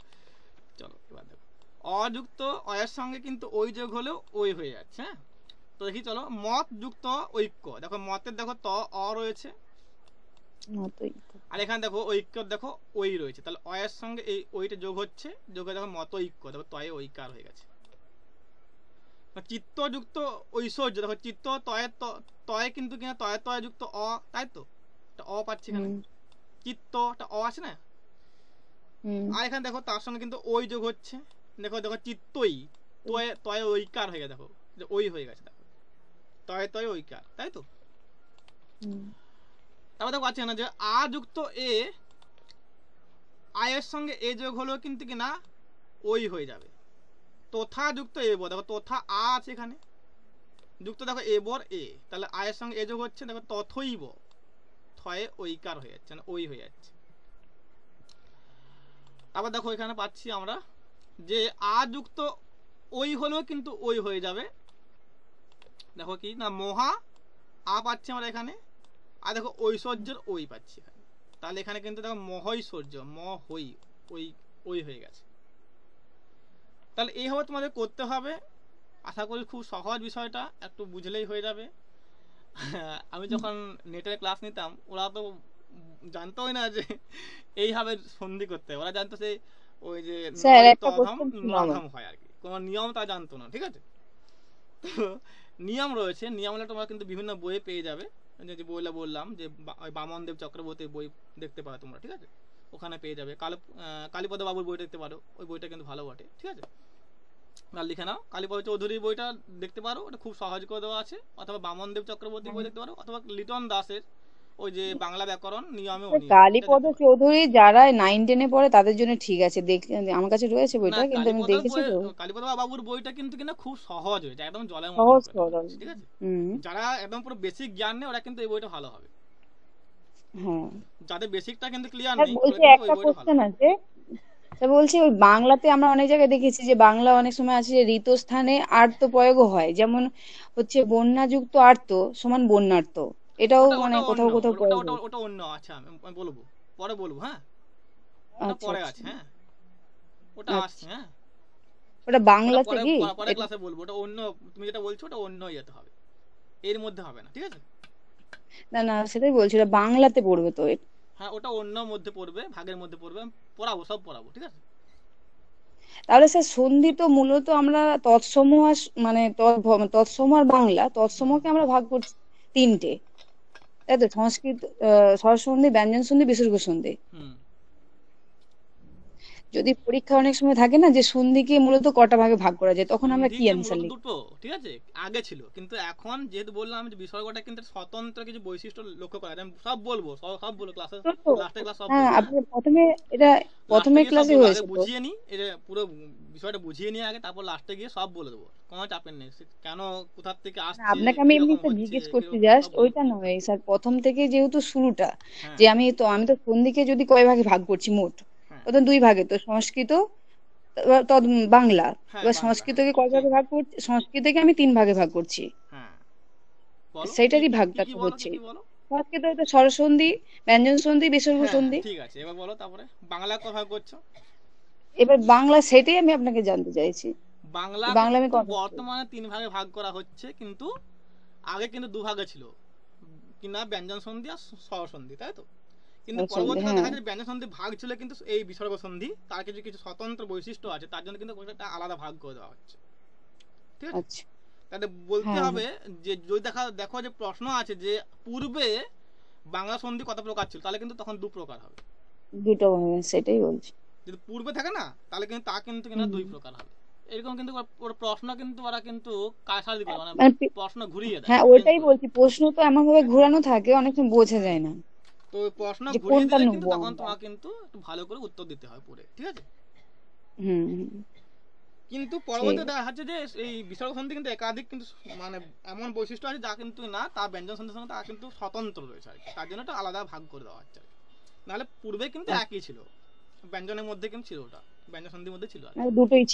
চলো এবার দেখো অযুক্ত অয়ের সঙ্গে কিন্তু ওই যোগ হলেও ওই হয়ে যাচ্ছে, হ্যাঁ? তো দেখি চলো, মত যুক্ত ঐক্য, দেখো মতের দেখো ত অ রয়েছে,
মতই।
আর এখানে দেখো ঐক্য দেখো ওই রয়েছে, তাহলে অয়ের সঙ্গে এই ওইটা যোগ হচ্ছে, যোগ হয়ে দেখো মত ঐক্য, দেখো তয়ে ঐকার হয়ে গেছে। চিত্তযুক্ত ঐশ্বর্য, দেখো চিত্ত তয়ে তয়ে কিন্তু কিনা তয়ে তয়ে যুক্ত অ, তাই তো? অ পাচ্ছি এখানে, চিত্তটা অ আছে না, আর এখানে দেখো তার সঙ্গে কিন্তু ওই যোগ হচ্ছে, দেখো দেখো চিত্তই তয়ে তয়ে ঐকার হয়ে গেছে, দেখো যে ওই হয়ে গেছে, দেখো তয়ে তয়ে ঐকার, তাই তো? তারপর দেখো আছে না যে আ যুক্ত এ, আয়ের সঙ্গে এ যোগ হলো কিন্তু কিনা ওই হয়ে যাবে। তোথা যুক্ত এ বর, দেখো তোথা আ আছে এখানে, যুক্ত দেখো এ বর এ, তাহলে আয়ের সঙ্গে এ যোগ হচ্ছে, দেখো তথৈব থয়ে ঐকার হয়ে যাচ্ছে, মানে ওই হয়ে যাচ্ছে। তারপর দেখো এখানে পাচ্ছি আমরা যে আ যুক্ত ওই হলেও কিন্তু ওই হয়ে যাবে, দেখো কি না মহা আ পাচ্ছি আমরা এখানে, আর দেখো ঐশ্বর্যের ওই পাচ্ছি এখানে, তাহলে এখানে কিন্তু দেখো মহৈশ্বর্য মহৈ ওই ওই হয়ে গেছে। তাহলে এইভাবে তোমাদের করতে হবে, আশা করি খুব সহজ বিষয়টা, একটু বুঝলেই হয়ে যাবে। আমি যখন নেটের ক্লাস নিতাম ওরা তো জানতোই না যে এইভাবে সন্ধি করতে হয়, ওরা জানতো সেই ওই যে
স্যার
নলিত
একটা
অধম
কোশ্চেন ছিল আমার।
নধম হয় আর কি, কোনো নিয়ম তা জানতো না, ঠিক আছে? তো নিয়ম রয়েছে, নিয়মগুলো তোমরা কিন্তু বিভিন্ন বইয়ে পেয়ে যাবে, যে বইটা বললাম যে বামনদেব চক্রবর্তীর বই দেখতে পারো তোমরা, ঠিক আছে? ওখানে পেয়ে যাবে। কালীপদ বাবুর বই দেখতে পারো, ওই বইটা কিন্তু ভালো বটে, ঠিক আছে? আর লিখে নাও, কালীপদ চৌধুরীর বইটা দেখতে পারো, ওটা খুব সহজ করে দেওয়া আছে, অথবা বামনদেব চক্রবর্তীর বই দেখতে পারো, অথবা লিটন দাসের ওই যে বাংলা ব্যাকরণ নিয়মে অনিয়ম,
কালীপদ চৌধুরী যারা 9-10 পড়ে তাদের জন্য ঠিক আছে, দেখ আমার কাছে রয়েছে
না
বইটা, কিন্তু আমি দেখেছি তো।
কালীপদ বাবুর বইটা কিন্তু কিনা খুব সহজ হয়েছে, একদম জলের মতো
সহজ
করে,
সরল।
ঠিক আছে?
হুম।
যারা একদম পুরো বেসিক জ্ঞান নেই ওরা কিন্তু এই বইটা ভালো হবে,
হ্যাঁ
যাদের বেসিকটা কিন্তু ক্লিয়ার
স্যার
নেই ওরা
বলছি
কিন্তু ওই
একটা
বইটা ভালো।
কোশ্চেন আছে, স্যার বলছি ওই বাংলাতে আমরা অনেক জায়গায় দেখেছি যে বাংলা অনেক সময় আছে যে ঋতস্থানে আর্ত প্রয়োগও হয়, যেমন হচ্ছে বন্যাযুক্ত আর্ত সমান বন্যার্ত, এটাও
ওটা
মানে
ওটা
কোথাও
অন্য,
কোথাও
ওটা
প্রয়োগ
ওটা
হয়।
ওটা অন্য, আচ্ছা আমি বলবো, পরে বলবো, হ্যাঁ ওটা
আচ্ছা
পরে
আচ্ছা
আছে, হ্যাঁ ওটা আসছে,
আচ্ছা।
হ্যাঁ
ওটা
ওটা
বাংলাতে
পরে
কি?
পরে ক্লাসে বলবো, ওটা অন্য, তুমি যেটা বলছো ওটা অন্য ইয়েতে হবে, এর মধ্যে হবে না, ঠিক আছে?
না না সেটাই বলছি, ওটা বাংলাতে পড়বে তো।
হ্যাঁ ওটা অন্য মধ্যে পড়বে, ভাগের মধ্যে পড়বে, পড়াবো, সব পড়াবো, ঠিক আছে?
তাহলে স্যার সন্ধি তো মূলত আমরা তৎসমূহ মানে তৎসম আর বাংলা, তৎসমকে আমরা ভাগ করছি 3টে, তাই তো? সংস্কৃত স্বরসন্ধি, ব্যঞ্জন সন্ধি, বিসর্গ সন্ধি।
হুম
যদি পরীক্ষা অনেক সময় থাকে না যে সন্ধিকে মূলত কটা ভাগে ভাগ করা যায়, তখন আমরা কি
সন্ধিকে
অ্যান্সার
মূলত
লিখব?
দুটো, ঠিক আছে, আগে ছিল, কিন্তু এখন যেহেতু বললাম যে বিসর্গটা কিন্তু স্বতন্ত্র কিছু বৈশিষ্ট্য লক্ষ্য করা যায়। আমি সব বলবো, সব বলবো ক্লাসে,
তো তো
লাস্টে ক্লাস সব
হ্যাঁ,
বলবো, হ্যাঁ,
আপনি প্রথমে এটা
লাস্টে
প্রথমে
গিয়ে সব
ক্লাসে
বলবো, আগে
হয়েছে তো।
বুঝিয়ে নিই, এটা পুরো বিষয়টা বুঝিয়ে নিয়ে আগে, তারপর লাস্টে গিয়ে সব বলে দেবো, কোনো চাপের নেই। কেন, কোথার থেকে
না,
আসছে,
আপনাকে আমি এমনি
কিরকম
একটা
হচ্ছে,
জিজ্ঞেস করছি
কিরকম
জাস্ট,
সব বলে
ওইটা
দেবো।
নয় স্যার, প্রথম থেকে যেহেতু শুরুটা,
হ্যাঁ,
যে আমি তো সন্ধিকে যদি কয় ভাগে ভাগ করছি মোট,
হ্যাঁ,
প্রথম দুই ভাগে তো সংস্কৃত, বাংলা।
হ্যাঁ,
এবার
বাংলা, হ্যাঁ,
সংস্কৃতকে কয়
ঠিক,
ভাগে ভাগ করছি, সংস্কৃতকে আমি তিন ভাগে ভাগ করছি।
হ্যাঁ, বলো কি
সেইটারই
কি কি
ভাগটা
কি
তো
বলো, কি
হচ্ছে।
কি বলো।
সংস্কৃত তো স্বরসন্ধি, ব্যঞ্জন সন্ধি, বিসর্গ
হ্যাঁ,
সন্ধি।
ঠিক আছে, এবার বলো তারপরে বাংলা কথা করছো।
এবার বাংলা, সেটাই আমি আপনাকে জানতে চাইছি যে
বাংলাকে
বাংলা আমি
কিন্তু
কটা করবো?
বর্তমানে তিন ভাগে ভাগ করা হচ্ছে, কিন্তু আগে কিন্তু দুভাগে ছিল, কিনা ব্যঞ্জন সন্ধি আর স্বরসন্ধি, তাই তো। কিন্তু
স্বরসন্ধি,
পরবর্তীকালে
হ্যাঁ।
দেখা যায় ব্যঞ্জন সন্ধি ভাগ ছিল, কিন্তু এই বিসর্গ সন্ধি তার কিছু কিছু স্বতন্ত্র বৈশিষ্ট্য আছে, তার জন্য কিন্তু একটা আলাদা ভাগ করে দেওয়া হচ্ছে, ঠিক আছে।
আচ্ছা।
তাহলে বলতে
হ্যাঁ, হ্যাঁ,
হবে যে যদি দেখো যে প্রশ্ন আছে যে পূর্বে বাংলা সন্ধি কত প্রকার ছিল, তাহলে কিন্তু তখন দু প্রকার হবে।
দুটো ভাগে, সেটাই বলছি।
যদি পূর্বে থাকে না, তাহলে কিন্তু তা কিন্তু কিনা
হুম।
দুই প্রকার হবে। এরকম কিন্তু ওর প্রশ্ন কিন্তু ওরা কিন্তু কায়সারি করে, মানে
মানে
প্রশ্ন ঘুরিয়ে দেয়,
হ্যাঁ,
চেঞ্জ
ওইটাই
করে।
বলছি, প্রশ্ন তো এমন ভাবে ঘোরানো থাকে অনেক সময় বোঝা যায় না
তো ওই প্রশ্ন
যে
ঘুরিয়ে
কোনটা
দিলে কিন্তু
নেবো
তখন
আমরা।
তোমাকে কিন্তু একটু ভালো করে উত্তর দিতে হয় পড়ে, ঠিক আছে।
হুম, হুম,
কিন্তু
ঠিক
পরবর্তীতে
আছে।
দেখা যাচ্ছে যে এই বিসর্গ সন্ধি কিন্তু একাধিক কিন্তু মানে এমন বৈশিষ্ট্য আছে যা কিন্তু না, তা ব্যঞ্জন সন্ধির সঙ্গে তা কিন্তু স্বতন্ত্র রয়েছে আর কি। তার জন্য একটা আলাদা ভাগ করে দেওয়া হচ্ছে আর কি। নাহলে পূর্বে কিন্তু
আচ্ছা,
একই ছিল, ব্যঞ্জনের মধ্যে কিন্তু ছিল, ওটা ব্যঞ্জন সন্ধির মধ্যে ছিল আর কি।
মানে দুটোই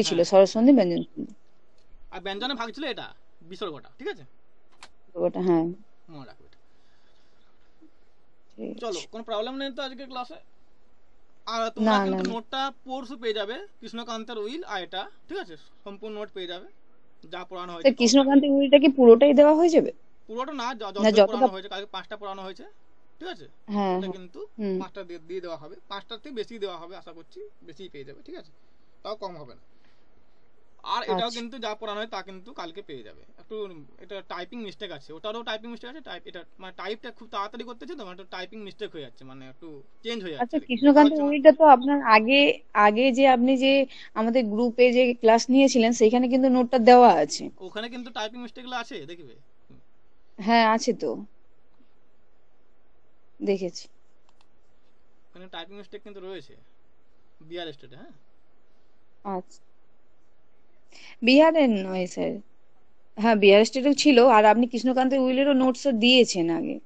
ছিল
হ্যাঁ, হ্যাঁ,
স্বরসন্ধি, ব্যঞ্জন সন্ধি।
আর ব্যঞ্জনে ভাগ ছিল এটা বিসর্গটা, ঠিক আছে,
ওটা হ্যাঁ,
মনে রাখবে এটা।
ঠিক
চলো,
আছে।
কোনো প্রবলেম নেই তো আজকে ক্লাসে। আর তোমরা
না, না,
কিন্তু
না।
নোটটা পরশু পেয়ে যাবে, কৃষ্ণকান্তের উইল আর এটা, ঠিক আছে, সম্পূর্ণ নোট পেয়ে যাবে, যা পড়ানো হয়েছে
স্যার,
পাঁচটা।
কৃষ্ণকান্তের উইলটা কি পুরোটাই দেওয়া হয়ে যাবে?
পুরোটা না,
না,
যতটা
যতটা।
পড়ানো হয়েছে, কালকে পাঁচটা পড়ানো হয়েছে, ঠিক আছে,
হ্যাঁ,
ওটা
হ্যাঁ।
কিন্তু
হুম।
পাঁচটা দিয়ে দিয়ে দেওয়া হবে, পাঁচটার থেকে বেশি দেওয়া হবে, আশা করছি বেশি পেয়ে যাবে, ঠিক আছে, তাও কম হবে না। আর এটাও
আচ্ছা,
কিন্তু যা পড়ানো হয় তা কিন্তু কালকে পেয়ে যাবে। একটু এটা টাইপিং মিস্টেক আছে, ওটারও টাইপিং মিস্টেক আছে, এটা মানে টাইপটা খুব তাড়াতাড়ি করতেছে তো, মানে টাইপিং মিস্টেক হয়ে যাচ্ছে, মানে একটু চেঞ্জ হয়ে যাচ্ছে
আচ্ছা,
আর কি, লেখা
কৃষ্ণকান্তের
হচ্ছে না।
উইলটা তো আপনার আগে, আগে যে আপনি যে আমাদের গ্রুপে যে ক্লাস নিয়েছিলেন সেখানে কিন্তু নোটটা দেওয়া আছে।
ওখানে কিন্তু টাইপিং মিস্টেকগুলো আছে, দেখবে।
হ্যাঁ, আছে তো, দেখেছি।
ওখানে টাইপিং মিস্টেক কিন্তু রয়েছে, বিআর স্টেটে, হ্যাঁ।
আচ্ছা, বিহারের নয় স্যার। হ্যাঁ, বিহার স্টেটেও ছিল, আর আপনি কৃষ্ণকান্তের উইলেরও নোটস দিয়েছেন আগে,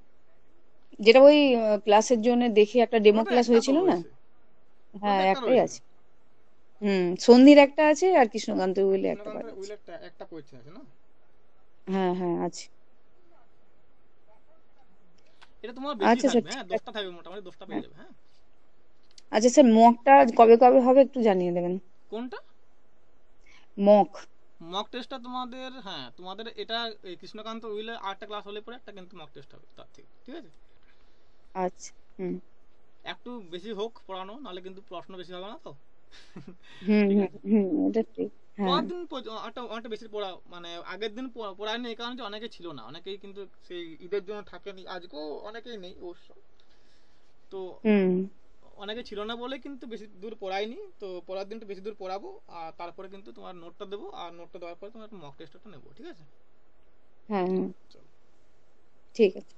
যেটা ওই ক্লাসের জন্য দেখে একটা ডেমো
ওটা
ক্লাস
একটা তো
হয়েছিল না।
রয়েছে,
হ্যাঁ,
ওটা একটা
একটাই
রয়েছে।
আছে। হুম, সন্ধির একটা আছে আর কৃষ্ণকান্তের উইলে একটা পাঠ
কৃষ্ণকান্তের
আছে।
উইল একটা একটা কোয়েশ্চেন আছে না।
হ্যাঁ, হ্যাঁ, আছে।
এটা তোমার বেশি
আচ্ছা স্যার,
থাকবে,
ঠিক
হ্যাঁ,
আছে।
10টা থাকবে, মোটামুটি 10টা পেয়ে
হ্যাঁ।
যাবে, হ্যাঁ।
আচ্ছা স্যার, মকটা কবে কবে হবে একটু জানিয়ে দেবেন।
কোনটা?
মক।
মক টেস্টটা তোমাদের, হ্যাঁ, তোমাদের এটা এই কৃষ্ণকান্ত উইলে 8টা ক্লাস হলে পরে একটা কিন্তু মক টেস্ট হবে তার থেকে, ঠিক আছে।
আচ্ছা। হুম,
একটু বেশি হোক পড়ানো, নাহলে কিন্তু প্রশ্ন বেশি হবে না তো।
হুম,
ঠিক
হুম,
আছে।
হুম, এটা ঠিক। হ্যাঁ।
পরের দিন অনেকটা বেশি পড়া, মানে আগের দিন পড়ায়নি এই কারণে যে অনেকে ছিল না, অনেকেই কিন্তু সেই ঈদের জন্য থাকেনি, আজকেও অনেকেই নেই অবশ্য। তো
হুম।
অনেকে ছিল না বলে কিন্তু বেশি দূর পড়াইনি, তো পরের দিনটা বেশি দূর পড়াবো, আর তারপরে কিন্তু তোমার নোটটা দেবো, আর নোটটা দেওয়ার পরে তোমার মক টেস্টটা নেবো, ঠিক আছে।
হ্যাঁ, হ্যাঁ,
চলো।
ঠিক আছে।